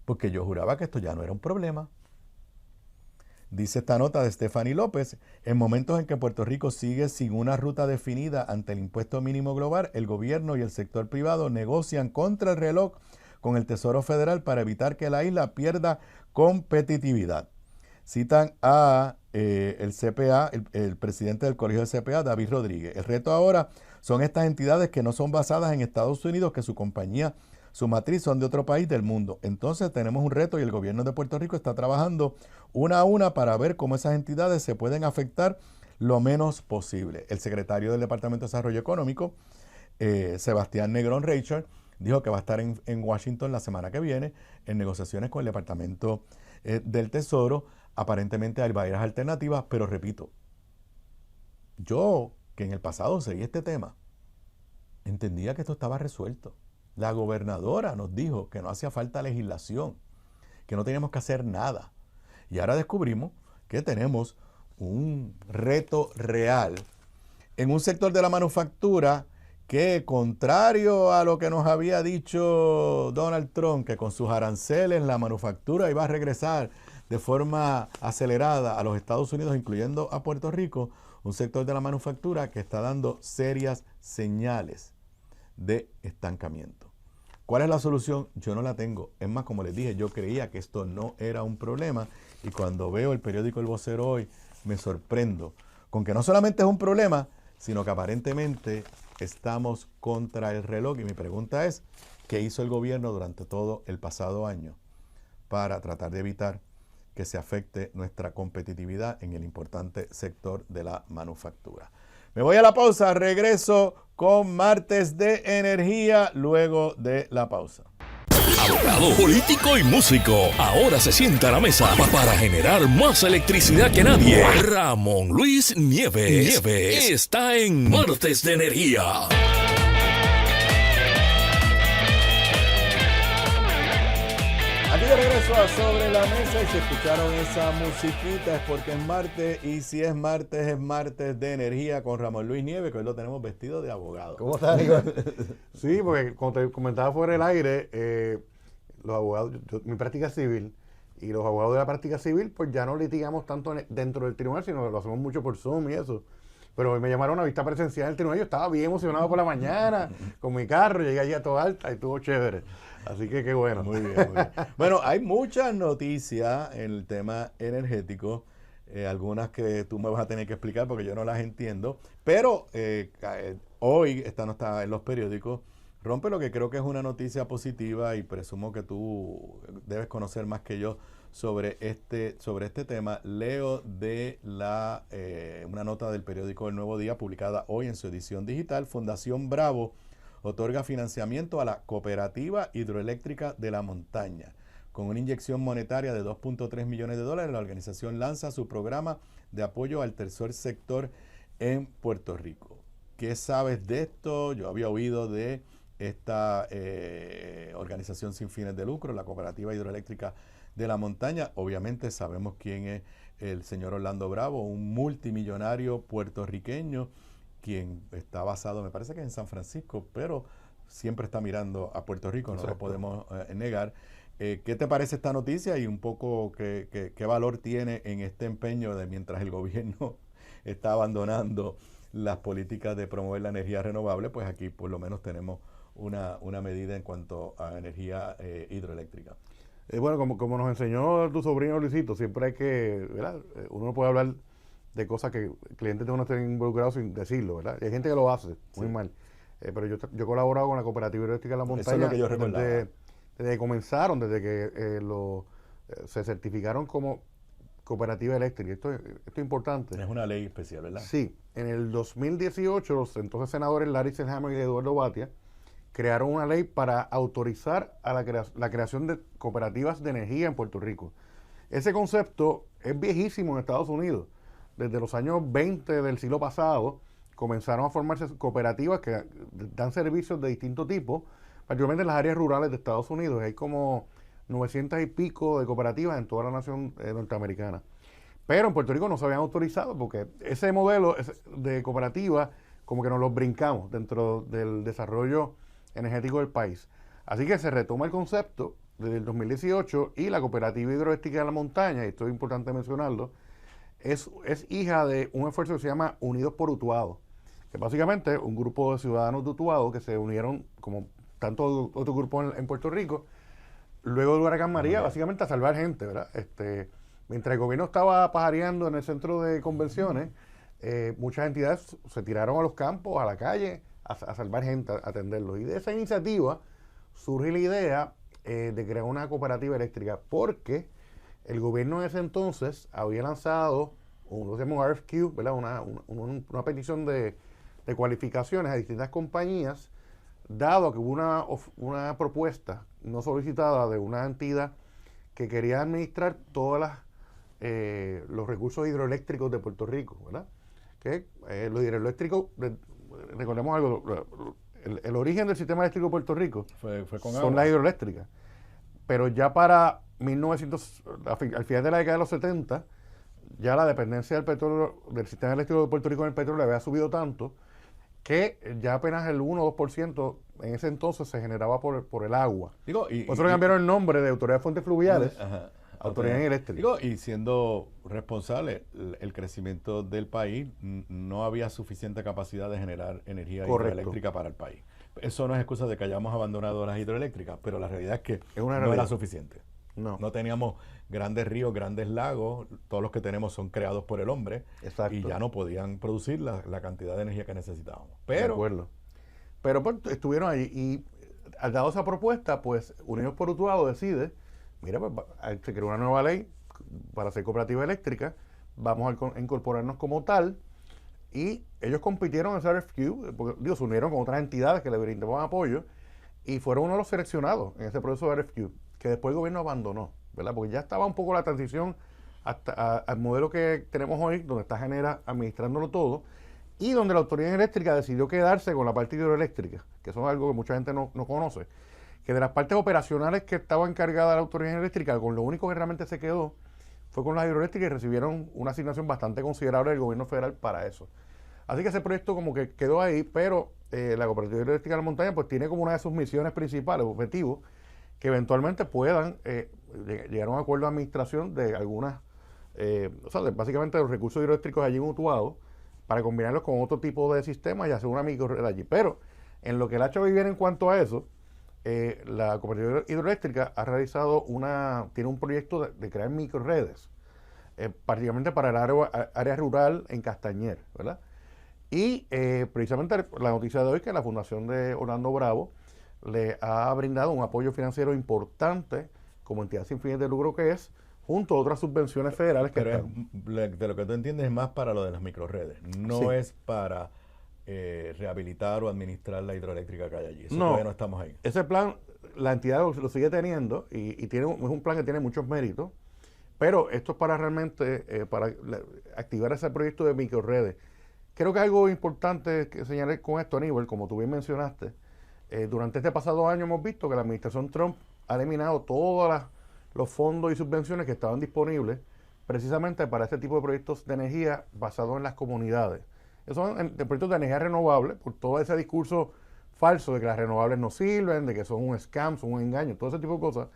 porque yo juraba que esto ya no era un problema. Dice esta nota de Stephanie López: en momentos en que Puerto Rico sigue sin una ruta definida ante el impuesto mínimo global, el gobierno y el sector privado negocian contra el reloj con el Tesoro Federal para evitar que la isla pierda competitividad. Citan a el CPA, el presidente del Colegio de CPA, David Rodríguez. El reto ahora son estas entidades que no son basadas en Estados Unidos, que su compañía, su matriz son de otro país del mundo. Entonces tenemos un reto y el gobierno de Puerto Rico está trabajando una a una para ver cómo esas entidades se pueden afectar lo menos posible. El secretario del Departamento de Desarrollo Económico, Sebastián Negrón Reichard, dijo que va a estar en Washington la semana que viene en negociaciones con el Departamento del Tesoro. Aparentemente hay varias alternativas, pero repito, yo que en el pasado seguí este tema, entendía que esto estaba resuelto. La gobernadora nos dijo que no hacía falta legislación, que no teníamos que hacer nada. Y ahora descubrimos que tenemos un reto real en un sector de la manufactura que, contrario a lo que nos había dicho Donald Trump, que con sus aranceles la manufactura iba a regresar de forma acelerada a los Estados Unidos, incluyendo a Puerto Rico, un sector de la manufactura que está dando serias señales de estancamiento. ¿Cuál es la solución? Yo no la tengo. Es más, como les dije, yo creía que esto no era un problema, y cuando veo el periódico El Vocero hoy, me sorprendo con que no solamente es un problema, sino que aparentemente estamos contra el reloj. Y mi pregunta es, ¿qué hizo el gobierno durante todo el pasado año para tratar de evitar que se afecte nuestra competitividad en el importante sector de la manufactura? Me voy a la pausa, regreso con Martes de Energía luego de la pausa. Abogado, político y músico, ahora se sienta a la mesa para generar más electricidad que nadie. Ramón Luis Nieves está en Martes de Energía. Aquí de regreso a Sobre la Mesa, y si escucharon esa musiquita es porque es martes, y si es martes de Energía con Ramón Luis Nieves, que hoy lo tenemos vestido de abogado. ¿Cómo estás, Iván? Sí, porque como te comentaba fuera del aire, los abogados, mi práctica civil, y los abogados de la práctica civil, pues ya no litigamos tanto dentro del tribunal, sino que lo hacemos mucho por Zoom y eso. Pero hoy me llamaron a una vista presencial del tribunal. Yo estaba bien emocionado por la mañana, con mi carro, llegué allí a Toa Alta y estuvo chévere. Así que qué bueno. Muy bien, muy bien. Bueno, hay muchas noticias en el tema energético, algunas que tú me vas a tener que explicar porque yo no las entiendo, pero hoy, esta no está en los periódicos, rompe lo que creo que es una noticia positiva, y presumo que tú debes conocer más que yo sobre este tema. Leo de una nota del periódico El Nuevo Día publicada hoy en su edición digital. Fundación Bravo otorga financiamiento a la Cooperativa Hidroeléctrica de la Montaña. Con una inyección monetaria de $2.3 millones, la organización lanza su programa de apoyo al tercer sector en Puerto Rico. ¿Qué sabes de esto? Yo había oído de esta organización sin fines de lucro, la Cooperativa Hidroeléctrica de la montaña. Obviamente sabemos quién es el señor Orlando Bravo, un multimillonario puertorriqueño, quien está basado, me parece que en San Francisco, pero siempre está mirando a Puerto Rico, no lo podemos negar. ¿Qué te parece esta noticia y un poco qué valor tiene en este empeño de mientras el gobierno está abandonando las políticas de promover la energía renovable? Pues aquí por lo menos tenemos una medida en cuanto a energía hidroeléctrica. Bueno, como nos enseñó tu sobrino Luisito, siempre hay que, ¿verdad? Uno no puede hablar de cosas que clientes de uno estén involucrados sin decirlo, ¿verdad? Y hay gente que lo hace, muy mal. Pero yo he colaborado con la Cooperativa Hidroeléctrica de la Montaña. Eso es lo que yo recordaba. Desde que comenzaron, desde que se certificaron como cooperativa eléctrica. Esto es importante. Es una ley especial, ¿verdad? Sí. En el 2018, los entonces senadores Larry Selhammer y Eduardo Batia crearon una ley para autorizar a la creación de cooperativas de energía en Puerto Rico. Ese concepto es viejísimo en Estados Unidos. Desde los años 20 del siglo pasado comenzaron a formarse cooperativas que dan servicios de distinto tipo, particularmente en las áreas rurales de Estados Unidos. Hay como 900 y pico de cooperativas en toda la nación norteamericana. Pero en Puerto Rico no se habían autorizado porque ese modelo de cooperativa como que nos lo brincamos dentro del desarrollo energético del país. Así que se retoma el concepto desde el 2018 y la Cooperativa Hidroeléctrica de la Montaña, y esto es importante mencionarlo, es hija de un esfuerzo que se llama Unidos por Utuado, que básicamente un grupo de ciudadanos de Utuado que se unieron como tantos otros grupos en Puerto Rico, luego del huracán María, básicamente a salvar gente, ¿verdad? Mientras el gobierno estaba pajareando en el centro de convenciones, muchas entidades se tiraron a los campos, a la calle, a salvar gente, a atenderlos. Y de esa iniciativa surge la idea de crear una cooperativa eléctrica, porque el gobierno en ese entonces había lanzado un RFQ, ¿verdad? Una petición de cualificaciones a distintas compañías, dado que hubo una propuesta no solicitada de una entidad que quería administrar todos los recursos hidroeléctricos de Puerto Rico, ¿verdad? Que los hidroeléctricos, recordemos algo, el origen del sistema eléctrico de Puerto Rico fue con son agua. las hidroeléctricas. Pero ya para al final de la década de los 70, ya la dependencia del petróleo, del sistema eléctrico de Puerto Rico en el petróleo había subido tanto que ya apenas el 1 o 2% en ese entonces se generaba por el agua. Por eso le cambiaron el nombre de Autoridad de Fuentes Fluviales a Autoridad Eléctrica. Y siendo responsable, el crecimiento del país, no había suficiente capacidad de generar energía hidroeléctrica para el país. Eso no es excusa de que hayamos abandonado las hidroeléctricas, pero la realidad es que no era suficiente. No teníamos grandes ríos, grandes lagos, todos los que tenemos son creados por el hombre. Exacto. Y ya no podían producir la cantidad de energía que necesitábamos. De acuerdo. Pero pues, estuvieron allí y al dado esa propuesta, pues Unidos por Utuado decide, mira, pues se creó una nueva ley para ser cooperativa eléctrica, vamos a incorporarnos como tal, y ellos compitieron en ese RFQ, porque, se unieron con otras entidades que le brindaban apoyo, y fueron uno de los seleccionados en ese proceso de RFQ, que después el gobierno abandonó, ¿verdad? Porque ya estaba un poco la transición al modelo que tenemos hoy, donde está Genera administrándolo todo, y donde la Autoridad Eléctrica decidió quedarse con la parte hidroeléctrica, que eso es algo que mucha gente no conoce, que de las partes operacionales que estaba encargada la Autoridad Eléctrica, con lo único que realmente se quedó fue con las hidroeléctricas, y recibieron una asignación bastante considerable del gobierno federal para eso. Así que ese proyecto como que quedó ahí, pero la Cooperativa Hidroeléctrica de la Montaña pues tiene como una de sus misiones principales, objetivos, que eventualmente puedan llegar a un acuerdo de administración de algunas, básicamente los recursos hidroeléctricos allí en Utuado, para combinarlos con otro tipo de sistemas y hacer una microred allí. Pero en lo que el ha hecho vivir en cuanto a eso, la Cooperativa Hidroeléctrica ha realizado tiene un proyecto de crear microredes, particularmente para el área rural en Castañer, ¿verdad? Y precisamente la noticia de hoy es que la Fundación de Orlando Bravo le ha brindado un apoyo financiero importante como entidad sin fines de lucro que es, junto a otras subvenciones federales que Pero de lo que tú entiendes es más para lo de las microredes, no es para rehabilitar o administrar la hidroeléctrica que hay allí. Eso todavía no estamos ahí. Ese plan, la entidad lo sigue teniendo y es un plan que tiene muchos méritos, pero esto es para realmente para activar ese proyecto de microredes. Creo que algo importante que señalar con esto, Aníbal, como tú bien mencionaste, durante este pasado año hemos visto que la administración Trump ha eliminado todas los fondos y subvenciones que estaban disponibles precisamente para este tipo de proyectos de energía basados en las comunidades. Esos son proyectos de energía renovable, por todo ese discurso falso de que las renovables no sirven, de que son un scam, son un engaño, todo ese tipo de cosas.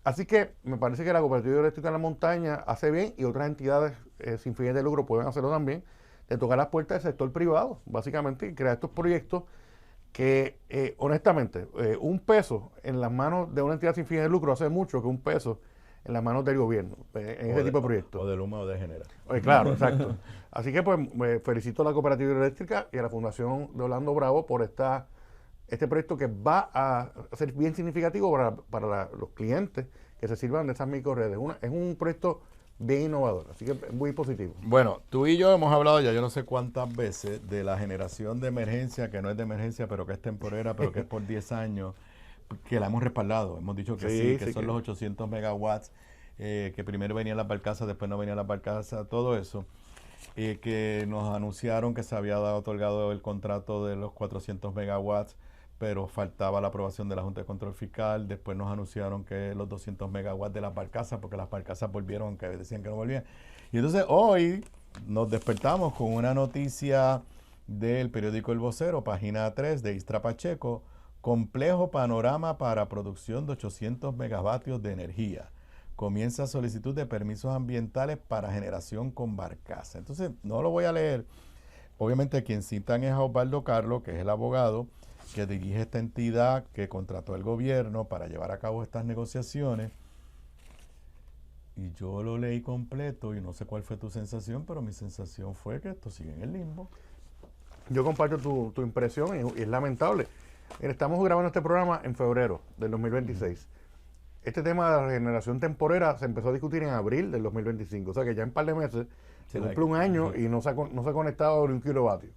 Así que me parece que la Cooperativa Eléctrica de la Montaña hace bien, y otras entidades sin fines de lucro pueden hacerlo también, de tocar las puertas del sector privado, básicamente, y crear estos proyectos que, honestamente, un peso en las manos de una entidad sin fines de lucro hace mucho que un peso en las manos del gobierno, en ese tipo de proyectos. O del humo o de genera. Claro, exacto. Así que pues me felicito a la Cooperativa Eléctrica y a la Fundación de Orlando Bravo por este proyecto que va a ser bien significativo para los clientes que se sirvan de esas microredes. Es un proyecto bien innovador, así que es muy positivo. Bueno, tú y yo hemos hablado ya yo no sé cuántas veces de la generación de emergencia, que no es de emergencia, pero que es temporera, pero que es por 10 años, que la hemos respaldado. Hemos dicho que sí, que son los 800 megawatts, que primero venían las barcazas, después no venían las barcazas, todo eso. Que nos anunciaron que se había otorgado el contrato de los 400 megawatts, pero faltaba la aprobación de la Junta de Control Fiscal. Después nos anunciaron que los 200 megawatts de las barcazas, porque las barcazas volvieron, aunque decían que no volvían. Y entonces hoy nos despertamos con una noticia del periódico El Vocero, página 3, de Istra Pacheco: complejo panorama para producción de 800 megavatios de energía. Comienza solicitud de permisos ambientales para generación con barcaza. Entonces, no lo voy a leer. Obviamente, quien citan es a Osvaldo Carlos, que es el abogado que dirige esta entidad que contrató el gobierno para llevar a cabo estas negociaciones. Y yo lo leí completo y no sé cuál fue tu sensación, pero mi sensación fue que esto sigue en el limbo. Yo comparto tu impresión y es lamentable. Estamos grabando este programa en febrero del 2026. Este tema de la regeneración temporera se empezó a discutir en abril del 2025. O sea que ya en un par de meses se cumple un año y no se ha conectado ni un kilovatio.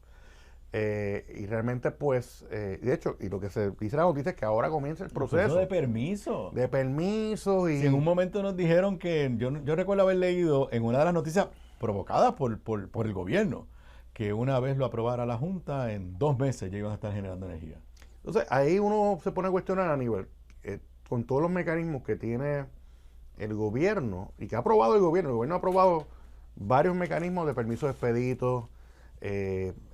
Y realmente, pues, de hecho, y lo que se dice en la noticia es que ahora comienza el proceso. De permiso. De permiso y... Si en un momento nos dijeron que, yo recuerdo haber leído en una de las noticias provocadas por el gobierno, que una vez lo aprobara la Junta, en 2 meses ya iban a estar generando energía. Entonces, ahí uno se pone a cuestionar a nivel, con todos los mecanismos que tiene el gobierno, y que ha aprobado el gobierno ha aprobado varios mecanismos de permisos expeditos.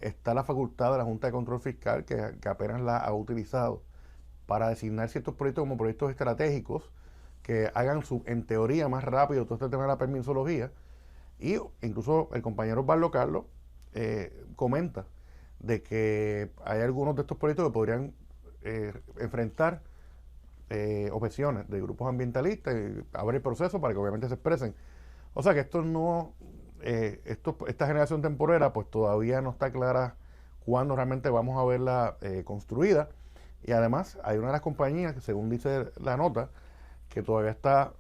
Está la facultad de la Junta de Control Fiscal, que apenas la ha utilizado para designar ciertos proyectos como proyectos estratégicos que hagan en teoría más rápido todo este tema de la permisología. Y incluso el compañero Osvaldo Carlos comenta de que hay algunos de estos proyectos que podrían enfrentar objeciones de grupos ambientalistas y abrir procesos para que obviamente se expresen. O sea que esto no... esta generación temporera pues todavía no está clara cuándo realmente vamos a verla construida, y además hay una de las compañías que, según dice la nota, que todavía está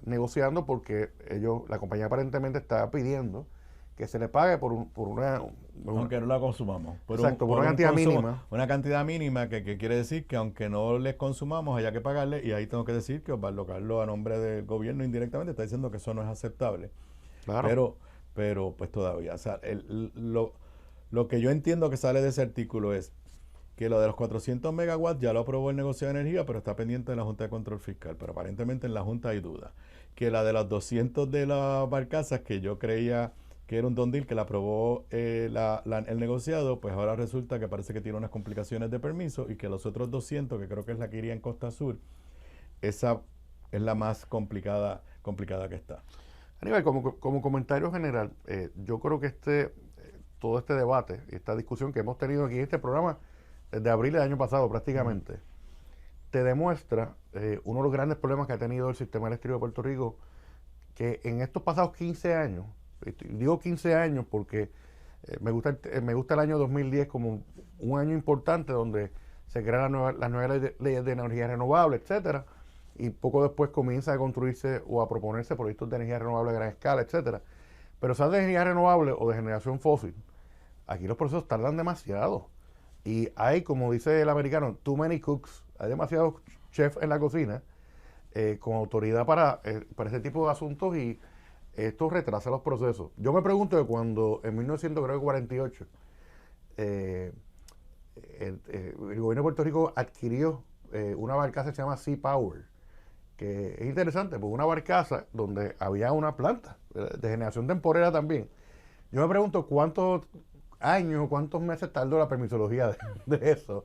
negociando porque la compañía aparentemente está pidiendo que se le pague por una aunque no la consumamos. Por una cantidad mínima. Una cantidad mínima que quiere decir que aunque no les consumamos haya que pagarle, y ahí tengo que decir que Osvaldo Carlos, a nombre del gobierno indirectamente, está diciendo que eso no es aceptable. Claro. Pero pues todavía, o sea, lo que yo entiendo que sale de ese artículo es que lo de los 400 megawatts ya lo aprobó el negocio de energía, pero está pendiente de la Junta de Control Fiscal, pero aparentemente en la Junta hay dudas. Que la de los 200 de las barcazas, que yo creía que era un don deal, que la aprobó el negociado, pues ahora resulta que parece que tiene unas complicaciones de permiso, y que los otros 200, que creo que es la que iría en Costa Sur, esa es la más complicada que está. Aníbal, como comentario general, yo creo que todo este debate, esta discusión que hemos tenido aquí en este programa desde abril del año pasado prácticamente, te demuestra uno de los grandes problemas que ha tenido el sistema eléctrico de Puerto Rico, que en estos pasados 15 años, digo 15 años porque me gusta el año 2010 como un año importante donde se crean las nuevas leyes de energía renovable, etcétera, y poco después comienza a construirse o a proponerse proyectos de energía renovable a gran escala, etcétera. Pero sea de energía renovable o de generación fósil, aquí los procesos tardan demasiado. Y hay, como dice el americano, too many cooks. Hay demasiados chefs en la cocina con autoridad para este tipo de asuntos, y esto retrasa los procesos. Yo me pregunto que cuando en 1948 el gobierno de Puerto Rico adquirió una barcaza que se llama Sea Power, que es interesante, porque una barcaza donde había una planta de generación temporera también. Yo me pregunto cuántos años, cuántos meses tardó la permisología de eso.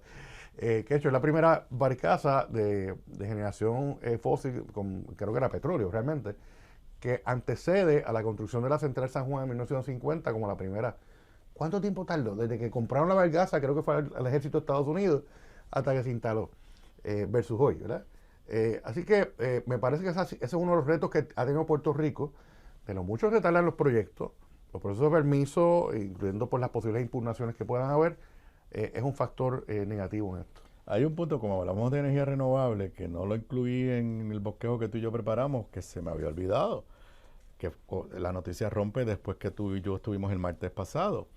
Que de hecho es la primera barcaza de generación fósil, creo que era petróleo realmente, que antecede a la construcción de la Central San Juan en 1950 como la primera. ¿Cuánto tiempo tardó? Desde que compraron la barcaza, creo que fue al ejército de Estados Unidos, hasta que se instaló, versus hoy, ¿verdad? Así que me parece que ese es uno de los retos que ha tenido Puerto Rico, de los muchos que tardan los proyectos, los procesos de permiso, incluyendo por las posibles impugnaciones que puedan haber, es un factor negativo en esto. Hay un punto, como hablamos de energía renovable, que no lo incluí en el bosquejo que tú y yo preparamos, que se me había olvidado, que la noticia rompe después que tú y yo estuvimos el martes pasado.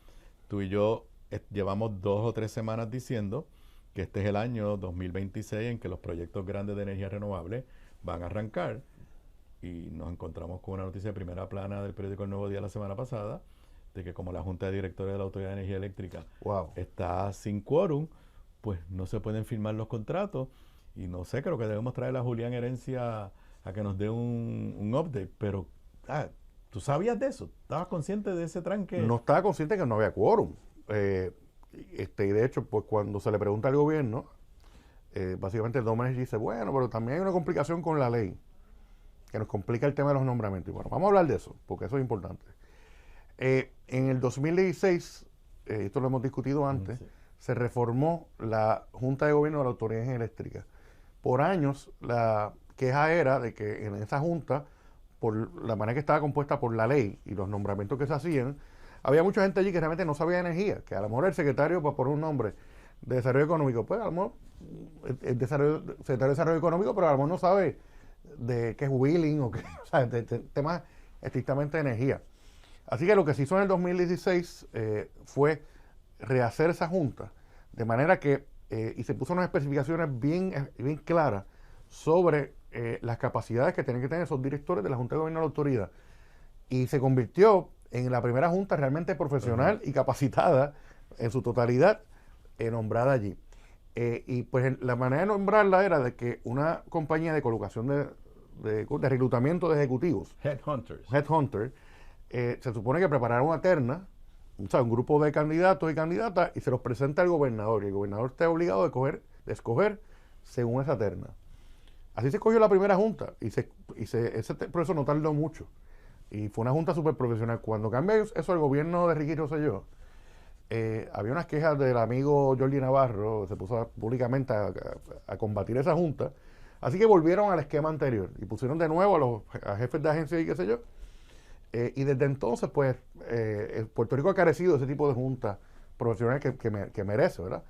Tú y yo llevamos 2 o 3 semanas diciendo que este es el año 2026 en que los proyectos grandes de energía renovable van a arrancar, y nos encontramos con una noticia de primera plana del periódico El Nuevo Día la semana pasada, de que como la Junta de Directores de la Autoridad de Energía Eléctrica está sin quórum, pues no se pueden firmar los contratos, y no sé, creo que debemos traer a Julián Herencia a que nos dé un update, pero ¿tú sabías de eso? ¿Estabas consciente de ese tranque? No estaba consciente que no había quórum. Y de hecho, pues cuando se le pregunta al gobierno, básicamente el Domenech dice, bueno, pero también hay una complicación con la ley, que nos complica el tema de los nombramientos. Y bueno, vamos a hablar de eso, porque eso es importante. En el 2016, esto lo hemos discutido antes, se reformó la Junta de Gobierno de la Autoridad de Energía Eléctrica. Por años, la queja era de que en esa Junta, por la manera que estaba compuesta por la ley y los nombramientos que se hacían, había mucha gente allí que realmente no sabía de energía, que a lo mejor el secretario, para poner un nombre de desarrollo económico, pues a lo mejor el secretario de desarrollo económico, pero a lo mejor no sabe de qué es wheeling o qué, o sea, de temas estrictamente de energía. Así que lo que se hizo en el 2016 fue rehacer esa junta, de manera que, y se puso unas especificaciones bien claras sobre las capacidades que tienen que tener esos directores de la Junta de Gobierno de la Autoridad. Y se convirtió en la primera junta realmente profesional y capacitada en su totalidad, nombrada allí. Y pues la manera de nombrarla era de que una compañía de colocación de reclutamiento de ejecutivos, Headhunters, se supone que preparara una terna, o sea, un grupo de candidatos y candidatas, y se los presenta al gobernador, y el gobernador está obligado de escoger según esa terna. Así se escogió la primera junta, y ese proceso no tardó mucho. Y fue una junta súper profesional. Cuando cambia eso el gobierno de Ricky Rosselló, había unas quejas del amigo Jordi Navarro, se puso públicamente a combatir esa junta. Así que volvieron al esquema anterior y pusieron de nuevo a jefes de agencia y qué sé yo. Y desde entonces, pues, Puerto Rico ha carecido de ese tipo de juntas profesionales que merece, ¿verdad?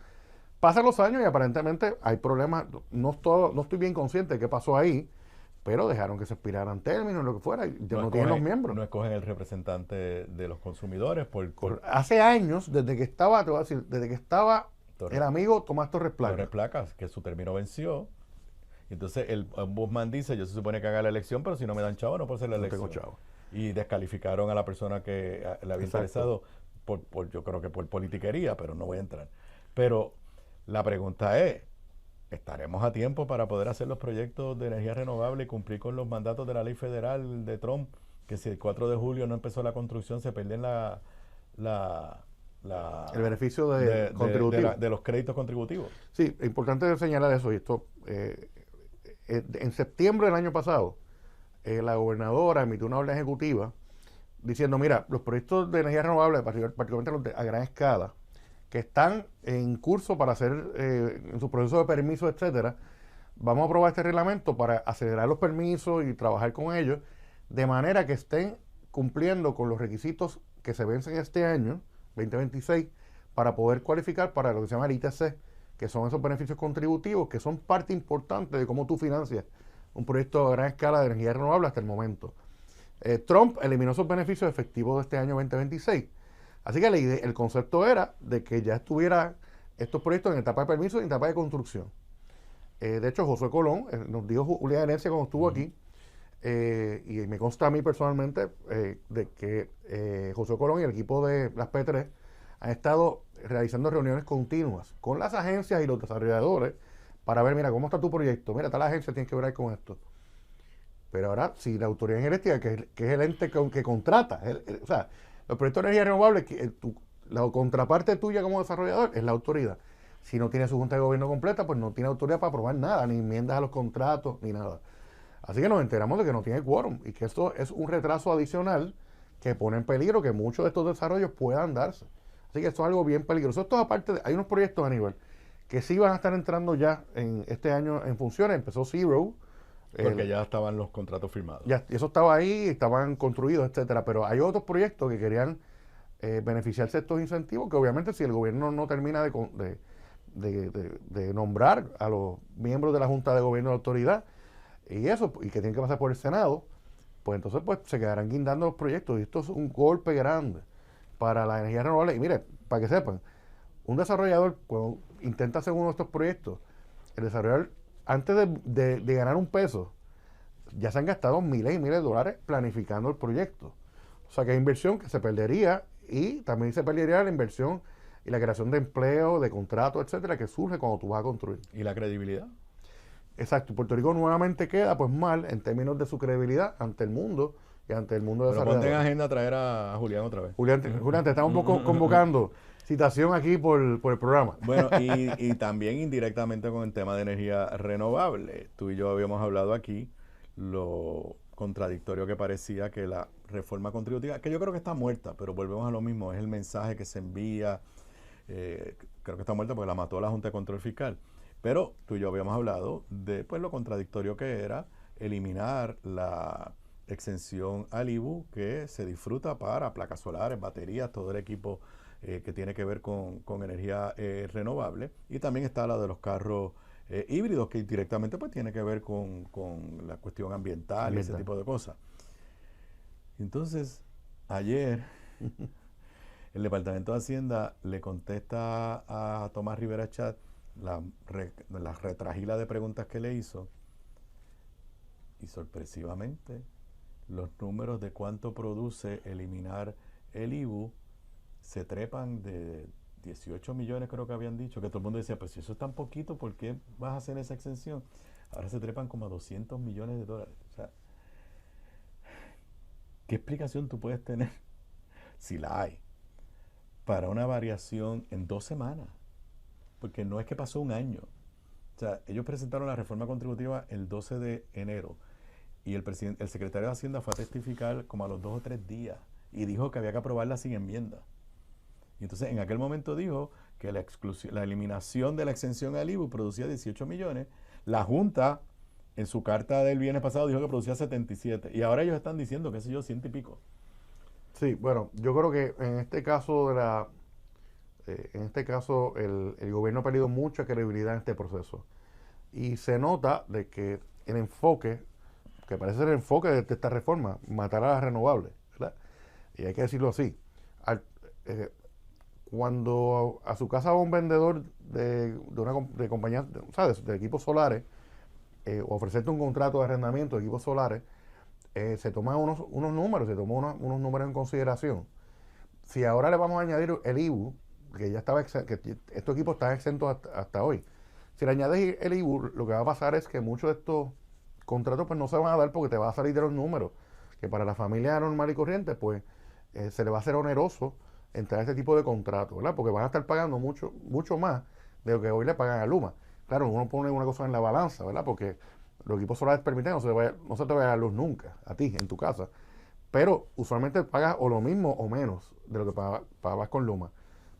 Pasan los años y aparentemente hay problemas. No estoy bien consciente de qué pasó ahí, pero dejaron que se expiraran términos, lo que fuera, y ya no tienen los miembros. No escogen el representante de los consumidores. Hace años, desde que estaba el amigo Tomás Torres Placas. Torres Placas, que su término venció. Entonces el ombudsman dice, yo se supone que haga la elección, pero si no me dan chavo, no puedo hacer la elección. No tengo chavo. Y descalificaron a la persona que le había interesado, yo creo que por politiquería, pero no voy a entrar. Pero la pregunta es, ¿estaremos a tiempo para poder hacer los proyectos de energía renovable y cumplir con los mandatos de la ley federal de Trump? Que si el 4 de julio no empezó la construcción, se pierden el beneficio de los créditos contributivos. Sí, es importante señalar eso. Y esto, en septiembre del año pasado, la gobernadora emitió una orden ejecutiva diciendo, mira, los proyectos de energía renovable, particularmente los a gran escala, que están en curso para hacer en su proceso de permiso, etcétera, vamos a aprobar este reglamento para acelerar los permisos y trabajar con ellos de manera que estén cumpliendo con los requisitos que se vencen este año, 2026, para poder cualificar para lo que se llama el ITC, que son esos beneficios contributivos, que son parte importante de cómo tú financias un proyecto a gran escala de energía renovable hasta el momento. Trump eliminó esos beneficios efectivos de este año 2026. Así que el concepto era de que ya estuvieran estos proyectos en etapa de permiso y en etapa de construcción. De hecho, Josué Colón nos dijo Julián Herencia cuando estuvo aquí, y me consta a mí personalmente de que Josué Colón y el equipo de las P3 han estado realizando reuniones continuas con las agencias y los desarrolladores para ver, mira, cómo está tu proyecto, mira, tal agencia tienes que ver con esto. Pero ahora, si la autoridad energética, que es el ente que contrata, o sea, los proyectos de energía renovable, la contraparte tuya como desarrollador es la autoridad. Si no tiene su junta de gobierno completa, pues no tiene autoridad para aprobar nada, ni enmiendas a los contratos, ni nada. Así que nos enteramos de que no tiene quórum y que esto es un retraso adicional que pone en peligro que muchos de estos desarrollos puedan darse. Así que esto es algo bien peligroso. Esto aparte, hay unos proyectos a nivel que sí van a estar entrando ya en este año en funciones. Empezó Zero. Porque ya estaban los contratos firmados. Ya, y eso estaba ahí, estaban construidos, etcétera. Pero hay otros proyectos que querían beneficiarse de estos incentivos, que obviamente si el gobierno no termina de nombrar a los miembros de la Junta de Gobierno de Autoridad, y que tienen que pasar por el Senado, pues entonces pues se quedarán guindando los proyectos. Y esto es un golpe grande para la energía renovable. Y mire, para que sepan, un desarrollador cuando intenta hacer uno de estos proyectos, el desarrollador, antes de ganar un peso, ya se han gastado miles y miles de dólares planificando el proyecto. O sea que hay inversión que se perdería, y también se perdería la inversión y la creación de empleo, de contratos, etcétera, que surge cuando tú vas a construir. ¿Y la credibilidad? Exacto. Puerto Rico nuevamente queda pues mal en términos de su credibilidad ante el mundo y ante el mundo de Pero ponte en agenda a traer a Julián otra vez. Julián, te estamos convocando. Citación aquí por el programa. Bueno, y también indirectamente con el tema de energía renovable. Tú y yo habíamos hablado aquí lo contradictorio que parecía que la reforma contributiva, que yo creo que está muerta, pero volvemos a lo mismo, es el mensaje que se envía, creo que está muerta porque la mató la Junta de Control Fiscal. Pero tú y yo habíamos hablado de pues, lo contradictorio que era eliminar la exención al IBU que se disfruta para placas solares, baterías, todo el equipo que tiene que ver con energía renovable. Y también está la de los carros híbridos, que directamente pues, tiene que ver con la cuestión ambiental y ese tipo de cosas. Entonces, ayer el Departamento de Hacienda le contesta a Tomás Rivera Chat la retragila de preguntas que le hizo, y sorpresivamente los números de cuánto produce eliminar el IBU se trepan de 18 millones, creo que habían dicho, que todo el mundo decía, pues si eso es tan poquito, ¿por qué vas a hacer esa exención? Ahora se trepan como a 200 millones de dólares. O sea, ¿qué explicación tú puedes tener, si la hay, para una variación en 2 semanas? Porque no es que pasó un año. O sea, ellos presentaron la reforma contributiva el 12 de enero y el secretario de Hacienda fue a testificar como a los 2 o 3 días y dijo que había que aprobarla sin enmienda. Y entonces en aquel momento dijo que la eliminación de la exención al IBU producía 18 millones. La Junta, en su carta del viernes pasado, dijo que producía 77. Y ahora ellos están diciendo, qué sé yo, 100 y pico. Sí, bueno, yo creo que en este caso el gobierno ha perdido mucha credibilidad en este proceso. Y se nota de que el enfoque, que parece ser el enfoque de esta reforma, matar a las renovables, ¿verdad? Y hay que decirlo así. Cuando a su casa va un vendedor de compañía, ¿sabes?, de equipos solares, o ofrecerte un contrato de arrendamiento de equipos solares, se toman unos números, unos números en consideración. Si ahora le vamos a añadir el IBU, que ya estaba que estos equipos están exentos hasta hoy. Si le añades el IBU, lo que va a pasar es que muchos de estos contratos pues no se van a dar porque te va a salir de los números, que para la familia normal y corriente pues se le va a hacer oneroso entrar a este tipo de contratos, ¿verdad? Porque van a estar pagando mucho más de lo que hoy le pagan a Luma. Claro, uno pone una cosa en la balanza, ¿verdad? Porque los equipos solares permiten, no se te va a dar luz nunca, a ti, en tu casa. Pero usualmente pagas o lo mismo o menos de lo que pagabas con Luma.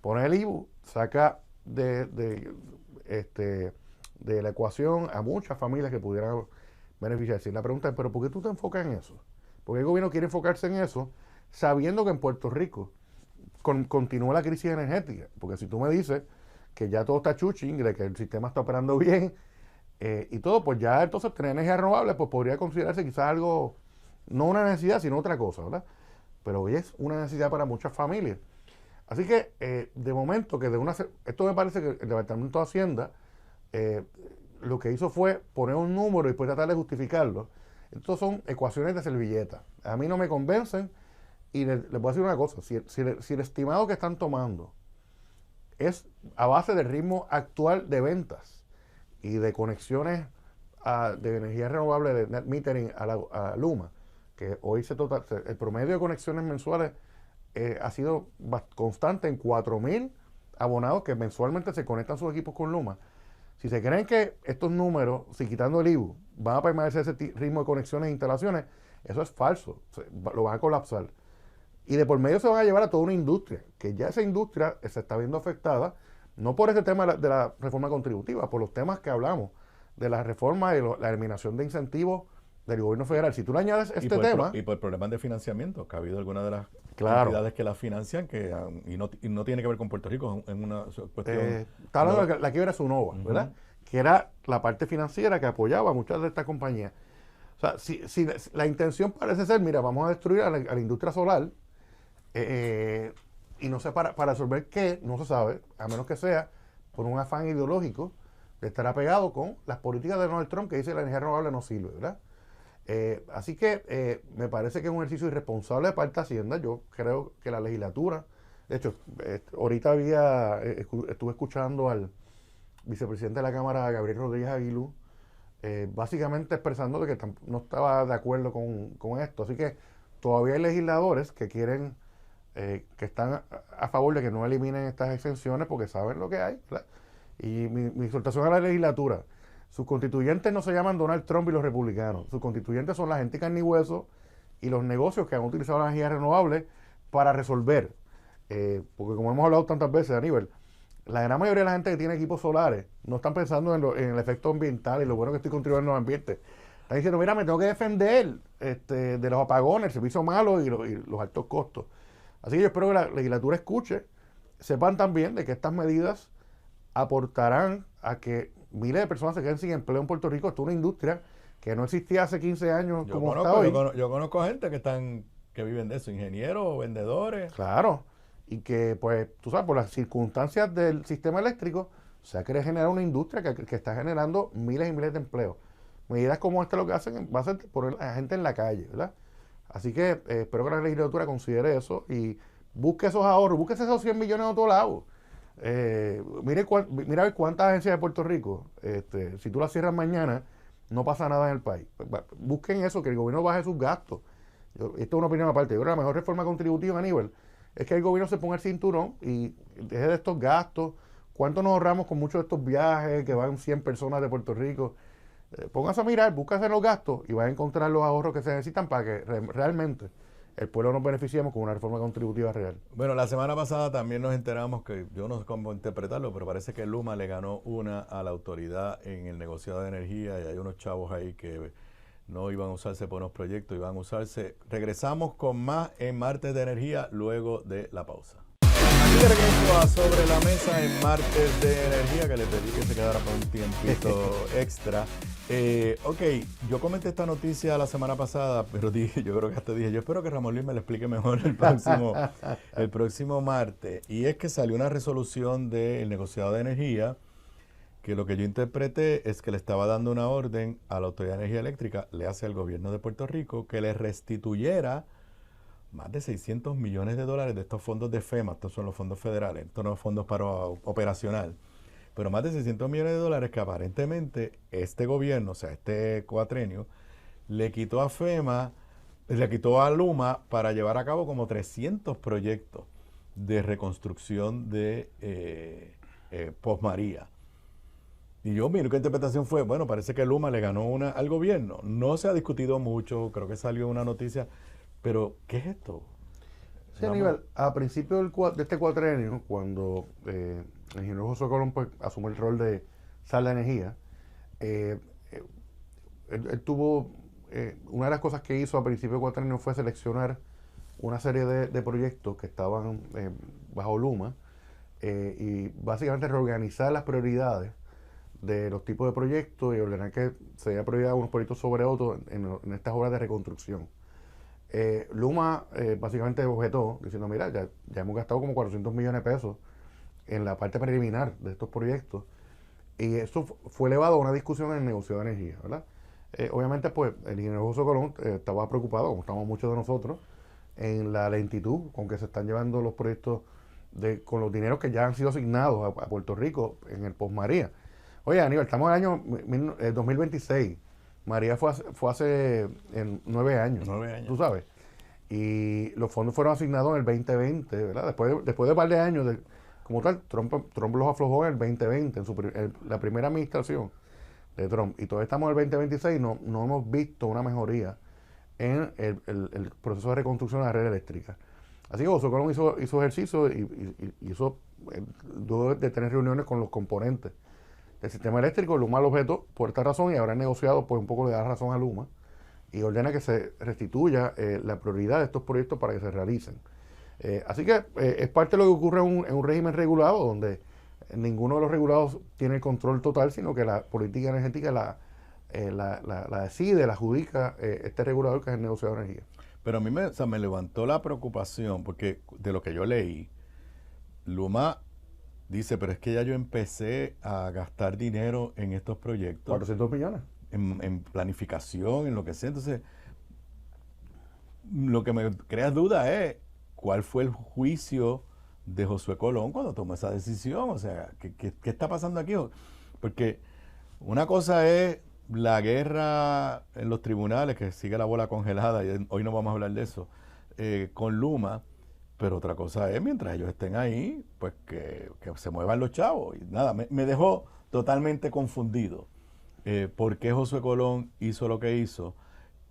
Pones el IBU, saca de la ecuación a muchas familias que pudieran beneficiarse. Y la pregunta es, ¿pero por qué tú te enfocas en eso? ¿Por qué el gobierno quiere enfocarse en eso sabiendo que en Puerto Rico continúa la crisis energética? Porque si tú me dices que ya todo está chuching, de que el sistema está operando bien y todo, pues ya entonces tener energía renovable pues podría considerarse quizás algo, no una necesidad, sino otra cosa, ¿verdad? Pero hoy es una necesidad para muchas familias. Así que, de momento, esto me parece que el Departamento de Hacienda lo que hizo fue poner un número y después tratar de justificarlo. Estos son ecuaciones de servilleta. A mí no me convencen y les voy a decir una cosa. Si el estimado que están tomando es a base del ritmo actual de ventas y de conexiones de energía renovable de net metering a Luma, que hoy el promedio de conexiones mensuales ha sido constante en 4.000 abonados que mensualmente se conectan sus equipos con Luma. Si se creen que estos números, si quitando el IBU, van a permanecer ese ritmo de conexiones e instalaciones, eso es falso, lo van a colapsar. Y de por medio se van a llevar a toda una industria, que ya esa industria se está viendo afectada, no por este tema de la reforma contributiva, por los temas que hablamos, de la reforma y la eliminación de incentivos del gobierno federal. Si tú le añades este tema... Y por problemas de financiamiento, que ha habido algunas de las Claro. entidades que la financian, y no tiene que ver con Puerto Rico, en una cuestión... Está hablando de la quiebra Sunova, ¿verdad? Que era la parte financiera que apoyaba a muchas de estas compañías. O sea, si la intención parece ser, mira, vamos a destruir a la industria solar, y no sé para resolver qué, no se sabe, a menos que sea por un afán ideológico de estar apegado con las políticas de Donald Trump que dice que la energía renovable no sirve, ¿verdad? Así que me parece que es un ejercicio irresponsable de parte de Hacienda. Yo creo que la legislatura, de hecho, ahorita estuve escuchando al vicepresidente de la Cámara, Gabriel Rodríguez Aguilú, básicamente expresando de que no estaba de acuerdo con esto. Así que todavía hay legisladores que quieren, que están a favor de que no eliminen estas exenciones porque saben lo que hay, ¿verdad? Y mi exhortación a la legislatura: sus constituyentes no se llaman Donald Trump y los republicanos. Sus constituyentes son la gente carne y hueso y los negocios que han utilizado la energía renovable para resolver. Porque como hemos hablado tantas veces, Aníbal, la gran mayoría de la gente que tiene equipos solares no están pensando en el efecto ambiental y lo bueno que estoy contribuyendo al ambiente. Están diciendo, mira, me tengo que defender de los apagones, el servicio malo y los altos costos. Así que yo espero que la legislatura escuche, sepan también de que estas medidas aportarán a que miles de personas se queden sin empleo en Puerto Rico. Esto es una industria que no existía hace 15 años como está hoy. Yo conozco gente que viven de eso, ingenieros, vendedores. Claro, y que pues, tú sabes, por las circunstancias del sistema eléctrico, se ha querido generar una industria que está generando miles y miles de empleos. Medidas como esta lo que hacen va a ser poner a la gente en la calle, ¿verdad? Así que espero que la legislatura considere eso y busque esos ahorros, busque esos 100 millones de otro lado. Mira a ver cuántas agencias de Puerto Rico, si tú las cierras mañana, no pasa nada en el país. Busquen eso, que el gobierno baje sus gastos. Esto es una opinión aparte. Yo creo que la mejor reforma contributiva, Aníbal, es que el gobierno se ponga el cinturón y deje de estos gastos. ¿Cuánto nos ahorramos con muchos de estos viajes que van 100 personas de Puerto Rico? Pónganse a mirar, búsquense los gastos y van a encontrar los ahorros que se necesitan para que realmente el pueblo nos beneficiemos con una reforma contributiva real. Bueno, la semana pasada también nos enteramos que, yo no sé cómo interpretarlo, pero parece que Luma le ganó una a la autoridad en el negociado de energía y hay unos chavos ahí que no iban a usarse por unos proyectos, iban a usarse. Regresamos con más en Martes de Energía luego de la pausa. Aquí de regreso a Sobre la Mesa en Martes de Energía, que le pedí que se quedara por un tiempito extra. Yo comenté esta noticia la semana pasada, pero yo creo que hasta dije, yo espero que Ramón Luis me lo explique mejor el próximo martes. Y es que salió una resolución del negociado de energía, que lo que yo interpreté es que le estaba dando una orden a la Autoridad de Energía Eléctrica, le hace al gobierno de Puerto Rico, que le restituyera más de $600 millones de estos fondos de FEMA. Estos son los fondos federales, estos no son fondos para operacional. Pero más de $600 millones que aparentemente este gobierno, o sea, este cuatrenio, le quitó a FEMA, le quitó a Luma para llevar a cabo como 300 proyectos de reconstrucción de Posmaría. Y yo, mi única interpretación fue, bueno, parece que Luma le ganó una al gobierno. No se ha discutido mucho, creo que salió una noticia, pero ¿qué es esto? Sí, Aníbal, a principio de este cuatrenio, cuando el ingeniero José Colón pues, asumió el rol de Sal de Energía, él tuvo, una de las cosas que hizo a principio del cuatrenio fue seleccionar una serie de proyectos que estaban bajo Luma y básicamente reorganizar las prioridades de los tipos de proyectos y ordenar que se diera prioridad a unos proyectos sobre otros en estas obras de reconstrucción. Luma básicamente objetó diciendo, mira, ya hemos gastado como 400 millones de pesos en la parte preliminar de estos proyectos y eso fue elevado a una discusión en el negocio de energía, ¿verdad? Obviamente pues el ingeniero José Colón estaba preocupado, como estamos muchos de nosotros, en la lentitud con que se están llevando los proyectos con los dineros que ya han sido asignados a Puerto Rico en el Posmaría. Oye, Aníbal, estamos en el año 2026. María fue hace 9 años. 9 años. Tú sabes. Y los fondos fueron asignados en el 2020, ¿verdad? Después de un par de años, como tal, Trump los aflojó en el 2020, en la primera administración de Trump. Y todavía estamos en el 2026 y no hemos visto una mejoría en el proceso de reconstrucción de la red eléctrica. Así que Josué Colón hizo ejercicio y hizo, luego de tener reuniones con los componentes del sistema eléctrico, Luma lo objetó por esta razón y habrá negociado, pues un poco le da razón a Luma y ordena que se restituya la prioridad de estos proyectos para que se realicen. Así que es parte de lo que ocurre en un régimen regulado donde ninguno de los regulados tiene el control total, sino que la política energética la decide, la adjudica este regulador que es el negociador de energía. Pero a mí me levantó la preocupación porque de lo que yo leí, Luma dice, pero es que ya yo empecé a gastar dinero en estos proyectos. 400 millones. En planificación, en lo que sea. Entonces, lo que me crea duda es cuál fue el juicio de Josué Colón cuando tomó esa decisión. O sea, ¿qué está pasando aquí? Porque una cosa es la guerra en los tribunales, que sigue la bola congelada, y hoy no vamos a hablar de eso, con Luma, pero otra cosa es, mientras ellos estén ahí, pues que se muevan los chavos. Y nada, me dejó totalmente confundido. ¿Por qué Josué Colón hizo lo que hizo?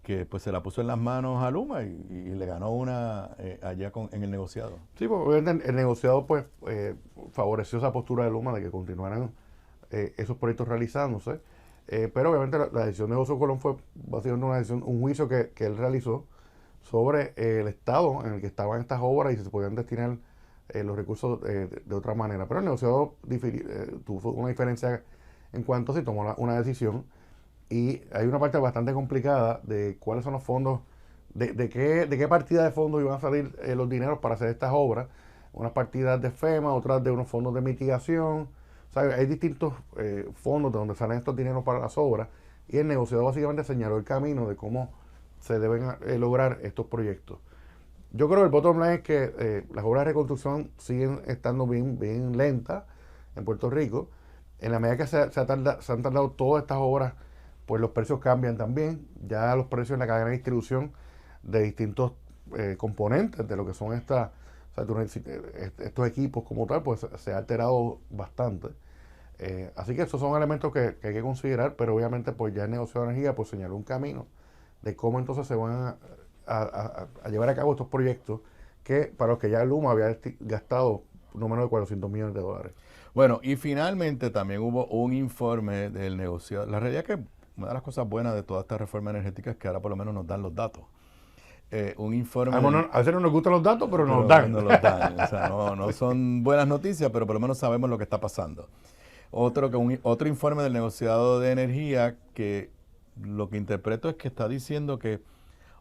Que pues se la puso en las manos a Luma y le ganó una allá en el negociado. Sí, pues el negociado pues favoreció esa postura de Luma de que continuaran esos proyectos realizándose. Pero obviamente la decisión de Josué Colón fue básicamente un juicio que él realizó sobre el estado en el que estaban estas obras y si se podían destinar los recursos de otra manera. Pero el negociado tuvo una diferencia en cuanto se tomó una decisión y hay una parte bastante complicada de cuáles son los fondos, de qué partida de fondos iban a salir los dineros para hacer estas obras. Unas partidas de FEMA, otras de unos fondos de mitigación. O sea, hay distintos fondos de donde salen estos dineros para las obras y el negociador básicamente señaló el camino de cómo se deben lograr estos proyectos. Yo creo que el bottom line es que las obras de reconstrucción siguen estando bien lentas en Puerto Rico. En la medida que se han tardado todas estas obras, pues los precios cambian también. Ya los precios en la cadena de distribución de distintos componentes de lo que son estos equipos como tal, pues se ha alterado bastante. Así que esos son elementos que hay que considerar, pero obviamente pues ya el negocio de energía pues señaló un camino de cómo entonces se van a llevar a cabo estos proyectos que para los que ya Luma había gastado no menos de $400 millones. Bueno, y finalmente también hubo un informe del negociado. La realidad es que una de las cosas buenas de toda esta reforma energética es que ahora por lo menos nos dan los datos. Un informe... a veces no nos gustan los datos, pero nos dan. Nos los dan. O sea, no son buenas noticias, pero por lo menos sabemos lo que está pasando. Otro informe del negociado de energía que lo que interpreto es que está diciendo que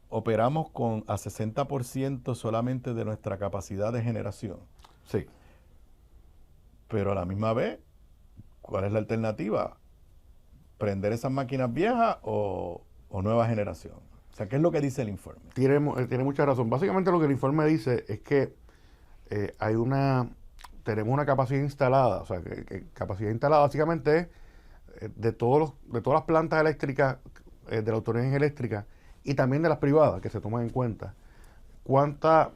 operamos a 60% solamente de nuestra capacidad de generación. Sí. Pero a la misma vez, ¿cuál es la alternativa? ¿Prender esas máquinas viejas o nueva generación? O sea, ¿qué es lo que dice el informe? Tiene mucha razón. Básicamente lo que el informe dice es que tenemos una capacidad instalada, o sea, que capacidad instalada básicamente es de todas las plantas eléctricas de la Autoridad Eléctrica y también de las privadas que se toman en cuenta. ¿Cuánta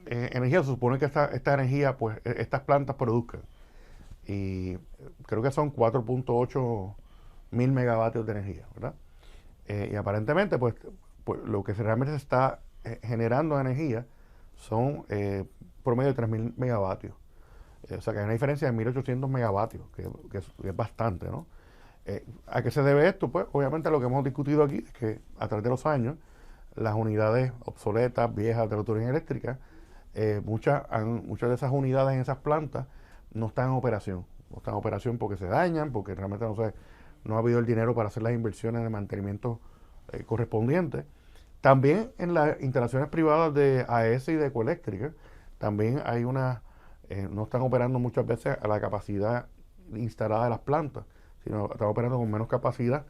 energía se supone que esta energía, pues, estas plantas produzcan? Y creo que son 4.8 mil megavatios de energía, ¿verdad? Y aparentemente, pues lo que realmente se está generando energía son promedio de 3.000 megavatios. O sea que hay una diferencia de 1.800 megavatios, que es bastante, ¿no? ¿A qué se debe esto? Pues obviamente lo que hemos discutido aquí es que a través de los años las unidades obsoletas, viejas de la Autoridad Eléctrica, muchas de esas unidades en esas plantas no están en operación. No están en operación porque se dañan, porque realmente no ha habido el dinero para hacer las inversiones de mantenimiento correspondientes. También en las instalaciones privadas de AES y de Ecoeléctrica, también hay no están operando muchas veces a la capacidad instalada de las plantas, sino están operando con menos capacidad.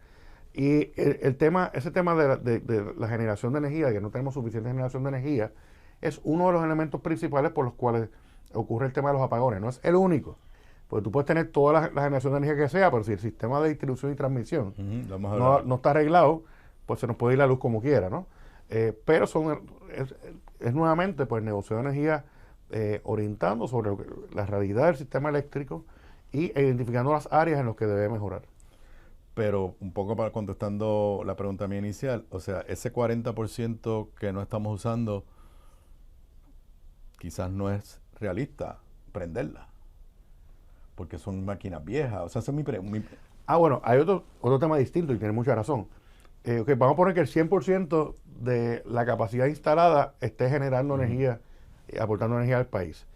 Y ese tema de la generación de energía, de que no tenemos suficiente generación de energía, es uno de los elementos principales por los cuales ocurre el tema de los apagones. No es el único, Porque tú puedes tener toda la generación de energía que sea, pero si el sistema de distribución y transmisión no está arreglado, pues se nos puede ir la luz como quiera, ¿no? Pero es nuevamente pues negocio de energía orientando sobre la realidad del sistema eléctrico y identificando las áreas en las que debe mejorar. Pero un poco para contestando la pregunta mía inicial, o sea, ese 40% que no estamos usando, quizás no es realista prenderla, porque son máquinas viejas. O sea, esa es mi bueno, hay otro tema distinto y tiene mucha razón. Vamos a poner que el 100% de la capacidad instalada esté generando energía, aportando energía al país.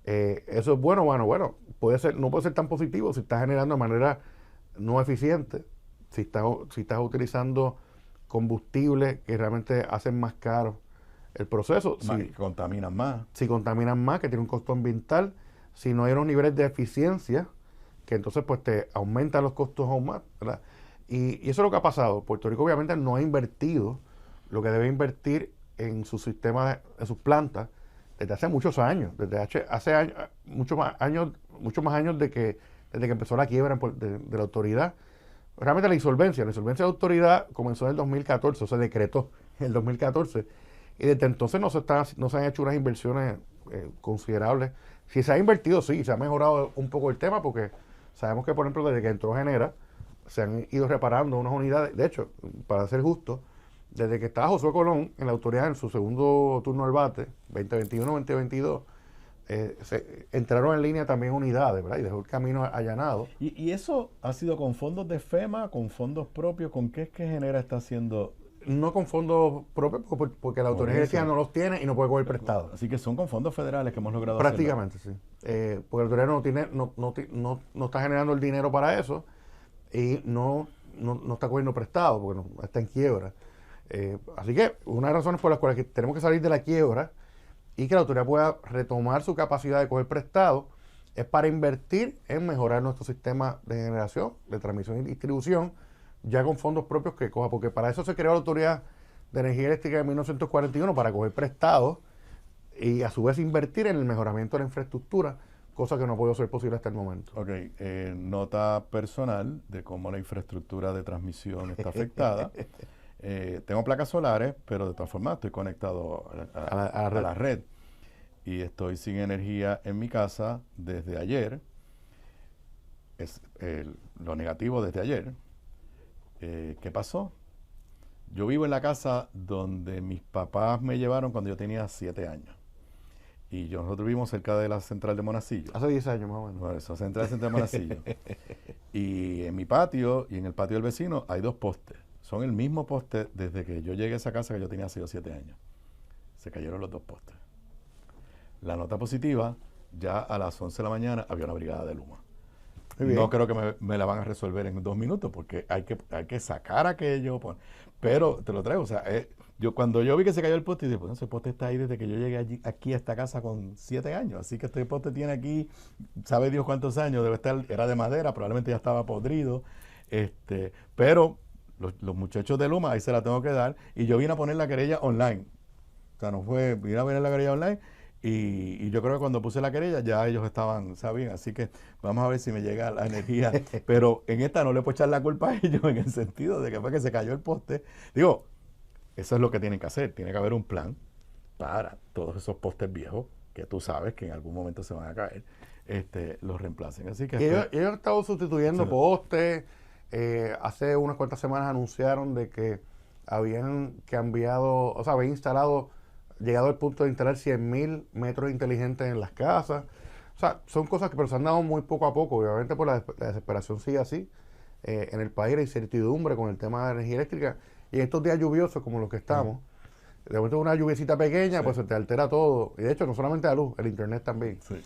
Eso es bueno, bueno, no puede ser tan positivo si está generando de manera no eficiente, si estás utilizando combustibles que realmente hacen más caro el proceso. Si contaminan más. Si contaminan más, que tiene un costo ambiental, si no hay unos niveles de eficiencia, que entonces pues te aumentan los costos aún más, ¿verdad? Y eso es lo que ha pasado. Puerto Rico obviamente no ha invertido lo que debe invertir en su sistema, en sus plantas, desde hace muchos años, muchos más años desde que empezó la quiebra de la autoridad. Realmente la insolvencia de la autoridad comenzó en el 2014, se decretó en el 2014, y desde entonces no se han hecho unas inversiones considerables. Si se ha invertido, sí, se ha mejorado un poco el tema, porque sabemos que, por ejemplo, desde que entró Genera, se han ido reparando unas unidades. De hecho, para ser justo, desde que estaba Josué Colón en la autoridad en su segundo turno al bate, 2021-2022, entraron en línea también unidades, ¿verdad? Y dejó el camino allanado. ¿Y eso ha sido con fondos de FEMA, con fondos propios? ¿Con qué es que Genera está haciendo? No con fondos propios, porque la autoridad eléctrica no los tiene y no puede coger prestado. Así que son con fondos federales que hemos logrado prácticamente hacerlo. Sí. Porque la autoridad no está generando el dinero para eso y no está cogiendo prestado porque está en quiebra. Así que una de las razones por las cuales tenemos que salir de la quiebra y que la autoridad pueda retomar su capacidad de coger prestado es para invertir en mejorar nuestro sistema de generación, de transmisión y distribución, ya con fondos propios que coja, porque para eso se creó la Autoridad de Energía Eléctrica en 1941, para coger prestados y a su vez invertir en el mejoramiento de la infraestructura, cosa que no ha podido ser posible hasta el momento. Ok, nota personal de cómo la infraestructura de transmisión está afectada. Tengo placas solares, pero de todas formas estoy conectado a la red. Y estoy sin energía en mi casa desde ayer. Es lo negativo desde ayer. ¿Qué pasó? Yo vivo en la casa donde mis papás me llevaron cuando yo tenía 7 años. Y nosotros vivimos cerca de la central de Monacillo. Hace 10 años más o menos. Por eso, central de Monacillo. Y en mi patio y en el patio del vecino hay 2 postes. Son el mismo poste desde que yo llegué a esa casa que yo tenía 6 o 7 años. Se cayeron los 2 postes. La nota positiva, ya a las 11 de la mañana había una brigada de Luma. No creo que me la van a resolver en 2 minutos, porque hay que sacar aquello. Pero te lo traigo, o sea, cuando yo vi que se cayó el poste, dije, pues ese poste está ahí desde que yo llegué aquí a esta casa con 7 años. Así que este poste tiene aquí, sabe Dios cuántos años, era de madera, probablemente ya estaba podrido. Pero los muchachos de Luma, ahí se la tengo que dar, y yo vine a poner la querella online. O sea, vine a poner la querella online, y yo creo que cuando puse la querella ya ellos sabían, así que vamos a ver si me llega la energía. Pero en esta no le puedo echar la culpa a ellos, en el sentido de que fue que se cayó el poste. Digo, eso es lo que tienen que hacer. Tiene que haber un plan para todos esos postes viejos que tú sabes que en algún momento se van a caer, los reemplacen. Así que ellos han estado sustituyendo postes. Hace unas cuantas semanas anunciaron de que habían instalado, llegado al punto de instalar 100,000 metros inteligentes en las casas. O sea, son cosas que se han dado muy poco a poco. Obviamente por la desesperación sigue así. En el país la incertidumbre con el tema de energía eléctrica. Y en estos días lluviosos como los que estamos, de momento una lluviecita pequeña, pues se te altera todo. Y de hecho, no solamente la luz, el internet también. Sí.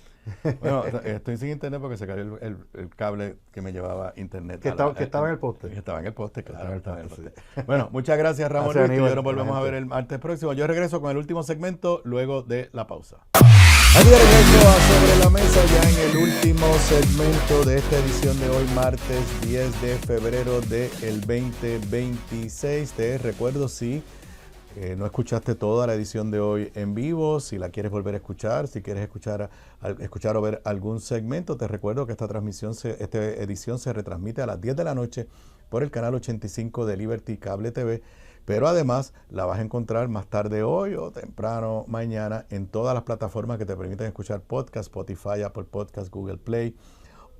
Bueno, estoy sin internet porque se cayó el cable que me llevaba internet. Que estaba en el poste. Que estaba en el poste, claro. Sí. Bueno, muchas gracias, Ramón Luis. Y nos volvemos a ver el martes próximo. Yo regreso con el último segmento luego de la pausa. Aquí de regreso a Sobre la Mesa, ya en el último segmento de esta edición de hoy, martes 10 de febrero del 2026. Te recuerdo, sí, no escuchaste toda la edición de hoy en vivo, si la quieres volver a escuchar, si quieres escuchar o ver algún segmento, te recuerdo que esta edición se retransmite a las 10 de la noche por el canal 85 de Liberty Cable TV, pero además la vas a encontrar más tarde hoy o temprano mañana en todas las plataformas que te permiten escuchar podcast, Spotify, Apple Podcast, Google Play,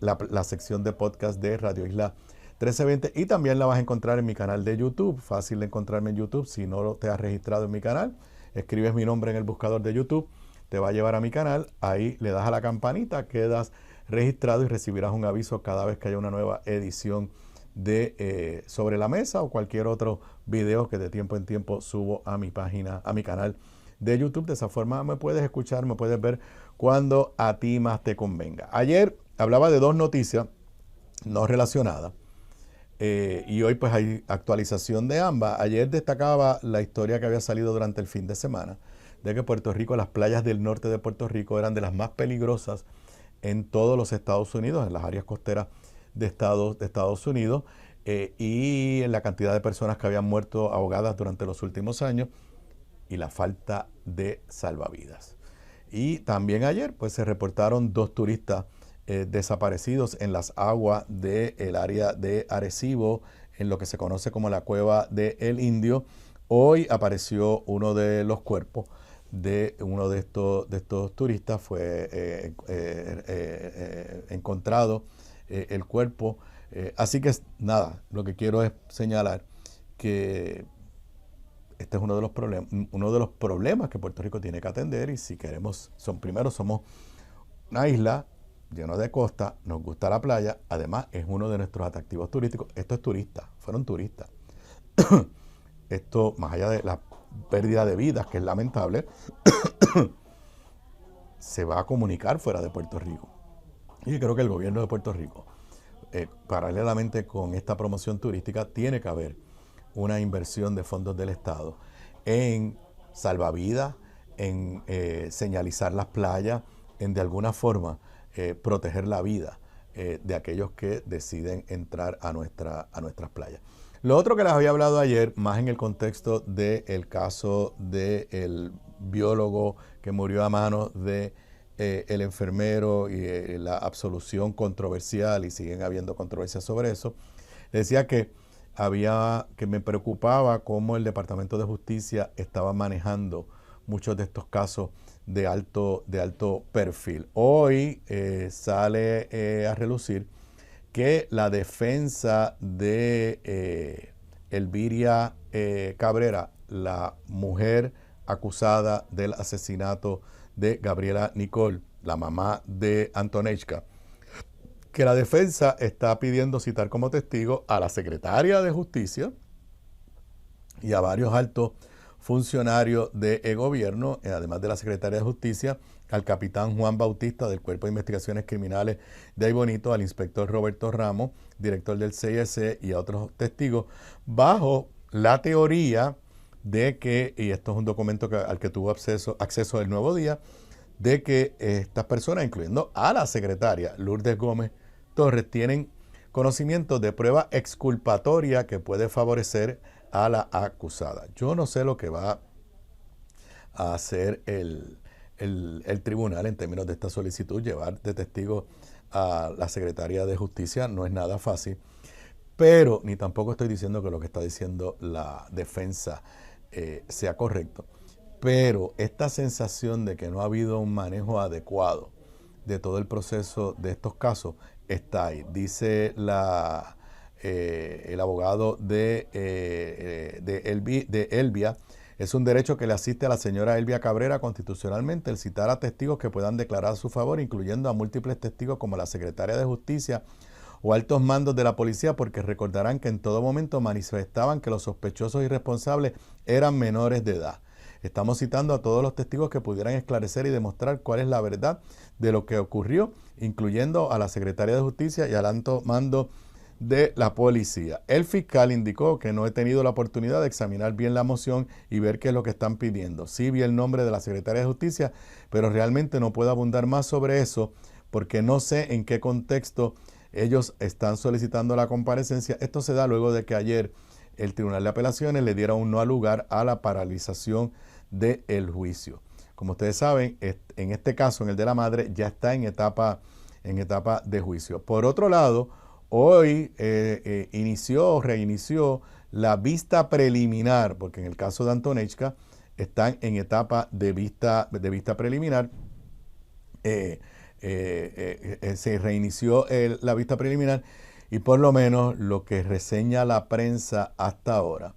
la sección de podcast de Radio Isla 1320, y también la vas a encontrar en mi canal de YouTube. Fácil de encontrarme en YouTube. Si no te has registrado en mi canal, escribes mi nombre en el buscador de YouTube, te va a llevar a mi canal, ahí le das a la campanita, quedas registrado y recibirás un aviso cada vez que haya una nueva edición de Sobre la Mesa o cualquier otro video que de tiempo en tiempo subo a mi página, a mi canal de YouTube. De esa forma me puedes escuchar, me puedes ver cuando a ti más te convenga. Ayer hablaba de dos noticias no relacionadas. Y hoy pues hay actualización de ambas. Ayer destacaba la historia que había salido durante el fin de semana de que Puerto Rico, las playas del norte de Puerto Rico eran de las más peligrosas en todos los Estados Unidos, en las áreas costeras de Estados Unidos, y en la cantidad de personas que habían muerto ahogadas durante los últimos años y la falta de salvavidas. Y también ayer pues se reportaron 2 turistas desaparecidos en las aguas del área de Arecibo, en lo que se conoce como la cueva de El Indio. Hoy apareció uno de los cuerpos de uno de estos turistas, fue encontrado el cuerpo. Así que nada, lo que quiero es señalar que este es uno de los problemas que Puerto Rico tiene que atender, y si queremos, somos una isla lleno de costa, nos gusta la playa, además es uno de nuestros atractivos turísticos. Esto es turista, fueron turistas. Esto, más allá de la pérdida de vidas, que es lamentable, se va a comunicar fuera de Puerto Rico. Y creo que el gobierno de Puerto Rico, paralelamente con esta promoción turística, tiene que haber una inversión de fondos del Estado en salvavidas, en señalizar las playas, en de alguna forma proteger la vida de aquellos que deciden entrar a nuestras playas. Lo otro que les había hablado ayer, más en el contexto del caso del biólogo que murió a manos de el enfermero y la absolución controversial, y siguen habiendo controversias sobre eso, decía que me preocupaba cómo el Departamento de Justicia estaba manejando muchos de estos casos de alto perfil. Hoy sale a relucir que la defensa de Elviria Cabrera, la mujer acusada del asesinato de Gabriela Nicole, la mamá de Antonechka, que la defensa está pidiendo citar como testigo a la secretaria de Justicia y a varios altos funcionarios del gobierno, además de la secretaria de Justicia, al capitán Juan Bautista del Cuerpo de Investigaciones Criminales de Aybonito, al inspector Roberto Ramos, director del CIS, y a otros testigos, bajo la teoría de que, y esto es un documento al que tuvo acceso El Nuevo Día, de que estas personas, incluyendo a la secretaria Lourdes Gómez Torres, tienen conocimiento de prueba exculpatoria que puede favorecer a la acusada. Yo no sé lo que va a hacer el tribunal en términos de esta solicitud. Llevar de testigo a la Secretaría de Justicia no es nada fácil, pero ni tampoco estoy diciendo que lo que está diciendo la defensa sea correcto. Pero esta sensación de que no ha habido un manejo adecuado de todo el proceso de estos casos está ahí. Dice el abogado de Elvia: es un derecho que le asiste a la señora Elvia Cabrera constitucionalmente el citar a testigos que puedan declarar a su favor, incluyendo a múltiples testigos como la secretaria de Justicia o altos mandos de la policía, porque recordarán que en todo momento manifestaban que los sospechosos y responsables eran menores de edad. Estamos citando a todos los testigos que pudieran esclarecer y demostrar cuál es la verdad de lo que ocurrió, incluyendo a la secretaria de Justicia y al alto mando de la policía. El fiscal indicó que no he tenido la oportunidad de examinar bien la moción y ver qué es lo que están pidiendo. Sí vi el nombre de la secretaria de Justicia, pero realmente no puedo abundar más sobre eso porque no sé en qué contexto ellos están solicitando la comparecencia. Esto se da luego de que ayer el Tribunal de Apelaciones le diera un no al lugar a la paralización del juicio. Como ustedes saben, en este caso, en el de la madre, ya está en etapa de juicio. Por otro lado, hoy reinició la vista preliminar, porque en el caso de Antonechka están en etapa de vista preliminar. Se reinició la vista preliminar y por lo menos lo que reseña la prensa hasta ahora,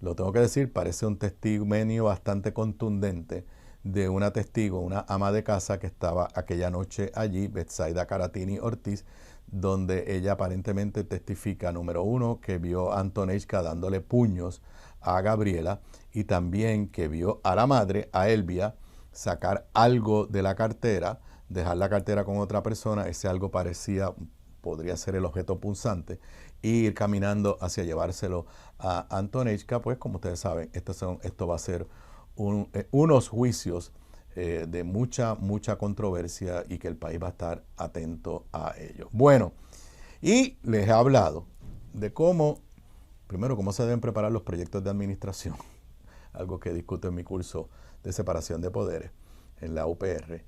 lo tengo que decir, parece un testimonio bastante contundente de una testigo, una ama de casa que estaba aquella noche allí, Betsaida Caratini Ortiz, donde ella aparentemente testifica, número uno, que vio a Antonechka dándole puños a Gabriela y también que vio a la madre, a Elvia, sacar algo de la cartera, dejar la cartera con otra persona, ese algo podría ser el objeto punzante, y ir caminando hacia llevárselo a Antonechka. Pues como ustedes saben, esto va a ser unos juicios de mucha controversia y que el país va a estar atento a ello. Bueno, y les he hablado de primero, cómo se deben preparar los proyectos de administración, algo que discuto en mi curso de separación de poderes en la UPR,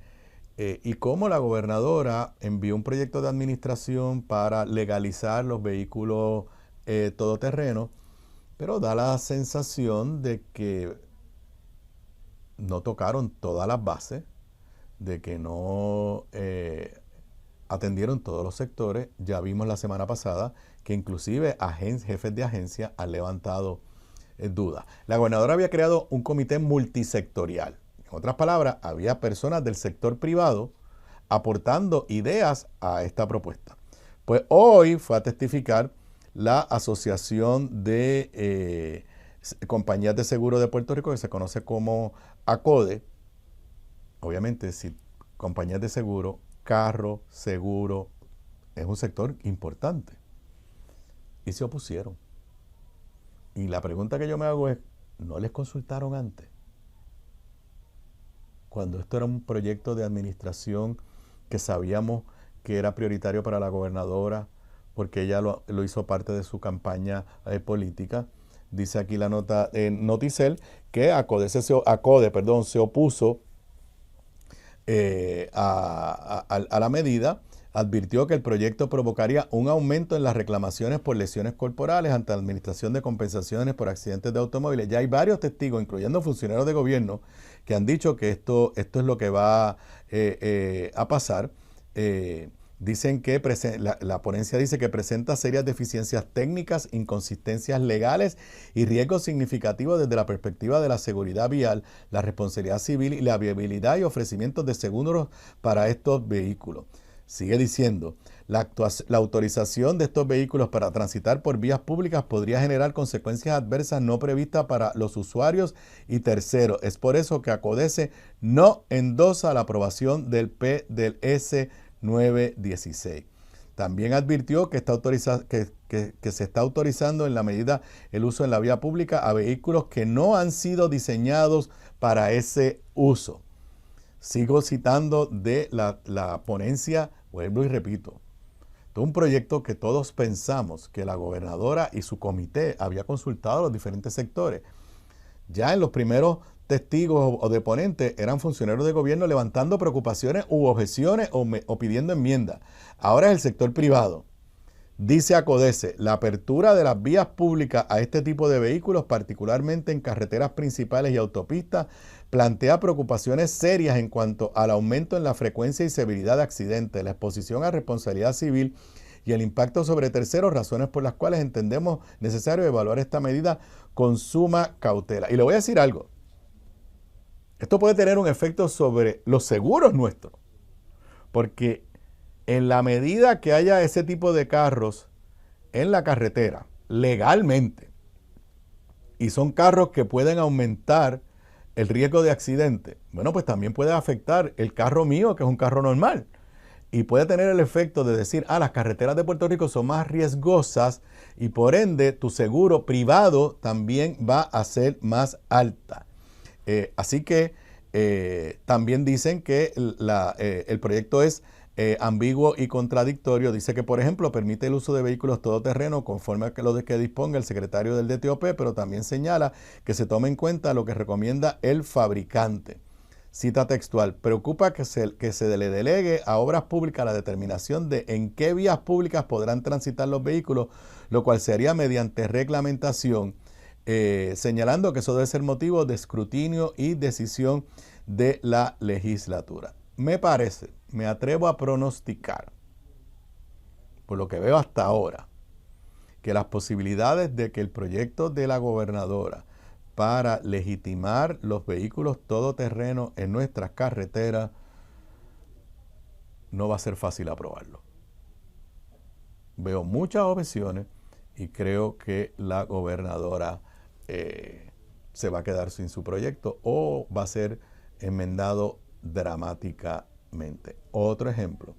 y cómo la gobernadora envió un proyecto de administración para legalizar los vehículos todoterreno, pero da la sensación de que no tocaron todas las bases, de que no atendieron todos los sectores. Ya vimos la semana pasada que inclusive jefes de agencia han levantado dudas. La gobernadora había creado un comité multisectorial. En otras palabras, había personas del sector privado aportando ideas a esta propuesta. Pues hoy fue a testificar la Asociación de Compañías de Seguro de Puerto Rico, que se conoce como ACODE. Obviamente, si compañías de seguro, carro, seguro, es un sector importante. Y se opusieron. Y la pregunta que yo me hago es, ¿no les consultaron antes? Cuando esto era un proyecto de administración que sabíamos que era prioritario para la gobernadora, porque ella lo hizo parte de su campaña política. Dice aquí la nota en Noticel que ACODE se opuso a la medida. Advirtió que el proyecto provocaría un aumento en las reclamaciones por lesiones corporales ante la Administración de Compensaciones por Accidentes de Automóviles. Ya hay varios testigos, incluyendo funcionarios de gobierno, que han dicho que esto es lo que va a pasar. Dicen que la ponencia dice que presenta serias deficiencias técnicas, inconsistencias legales y riesgos significativos desde la perspectiva de la seguridad vial, la responsabilidad civil y la viabilidad y ofrecimientos de seguros para estos vehículos. Sigue diciendo, la autorización de estos vehículos para transitar por vías públicas podría generar consecuencias adversas no previstas para los usuarios y terceros. Es por eso que ACODESE no endosa la aprobación del S916. También advirtió que se está autorizando en la medida el uso en la vía pública a vehículos que no han sido diseñados para ese uso. Sigo citando de la ponencia, vuelvo y repito, esto es un proyecto que todos pensamos que la gobernadora y su comité había consultado a los diferentes sectores. Ya en los primeros testigos o deponentes eran funcionarios de gobierno levantando preocupaciones u objeciones o pidiendo enmiendas. Ahora es el sector privado. Dice ACODESE, la apertura de las vías públicas a este tipo de vehículos, particularmente en carreteras principales y autopistas, plantea preocupaciones serias en cuanto al aumento en la frecuencia y severidad de accidentes, la exposición a responsabilidad civil y el impacto sobre terceros, razones por las cuales entendemos necesario evaluar esta medida con suma cautela. Y le voy a decir algo, esto puede tener un efecto sobre los seguros nuestros, porque en la medida que haya ese tipo de carros en la carretera, legalmente, y son carros que pueden aumentar el riesgo de accidente, bueno, pues también puede afectar el carro mío, que es un carro normal, y puede tener el efecto de decir, las carreteras de Puerto Rico son más riesgosas y por ende tu seguro privado también va a ser más alta. Así que también dicen que el proyecto es ambiguo y contradictorio. Dice que, por ejemplo, permite el uso de vehículos todoterreno conforme a lo de que disponga el secretario del DTOP, pero también señala que se tome en cuenta lo que recomienda el fabricante. Cita textual: preocupa que se le delegue a Obras Públicas la determinación de en qué vías públicas podrán transitar los vehículos, lo cual se haría mediante reglamentación, señalando que eso debe ser motivo de escrutinio y decisión de la legislatura. Me parece, me atrevo a pronosticar, por lo que veo hasta ahora, que las posibilidades de que el proyecto de la gobernadora para legitimar los vehículos todoterrenos en nuestras carreteras no va a ser fácil aprobarlo. Veo muchas objeciones y creo que la gobernadora se va a quedar sin su proyecto o va a ser enmendado dramáticamente. Otro ejemplo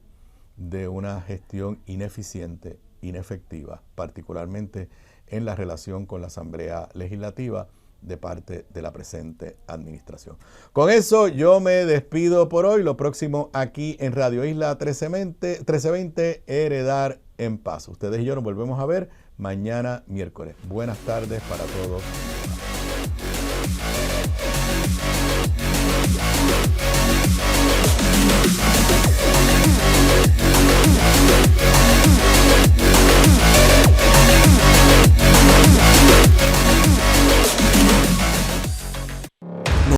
de una gestión ineficiente, inefectiva, particularmente en la relación con la Asamblea Legislativa de parte de la presente administración. Con eso yo me despido por hoy. Lo próximo aquí en Radio Isla 1320, Heredar en Paz. Ustedes y yo nos volvemos a ver mañana miércoles. Buenas tardes para todos.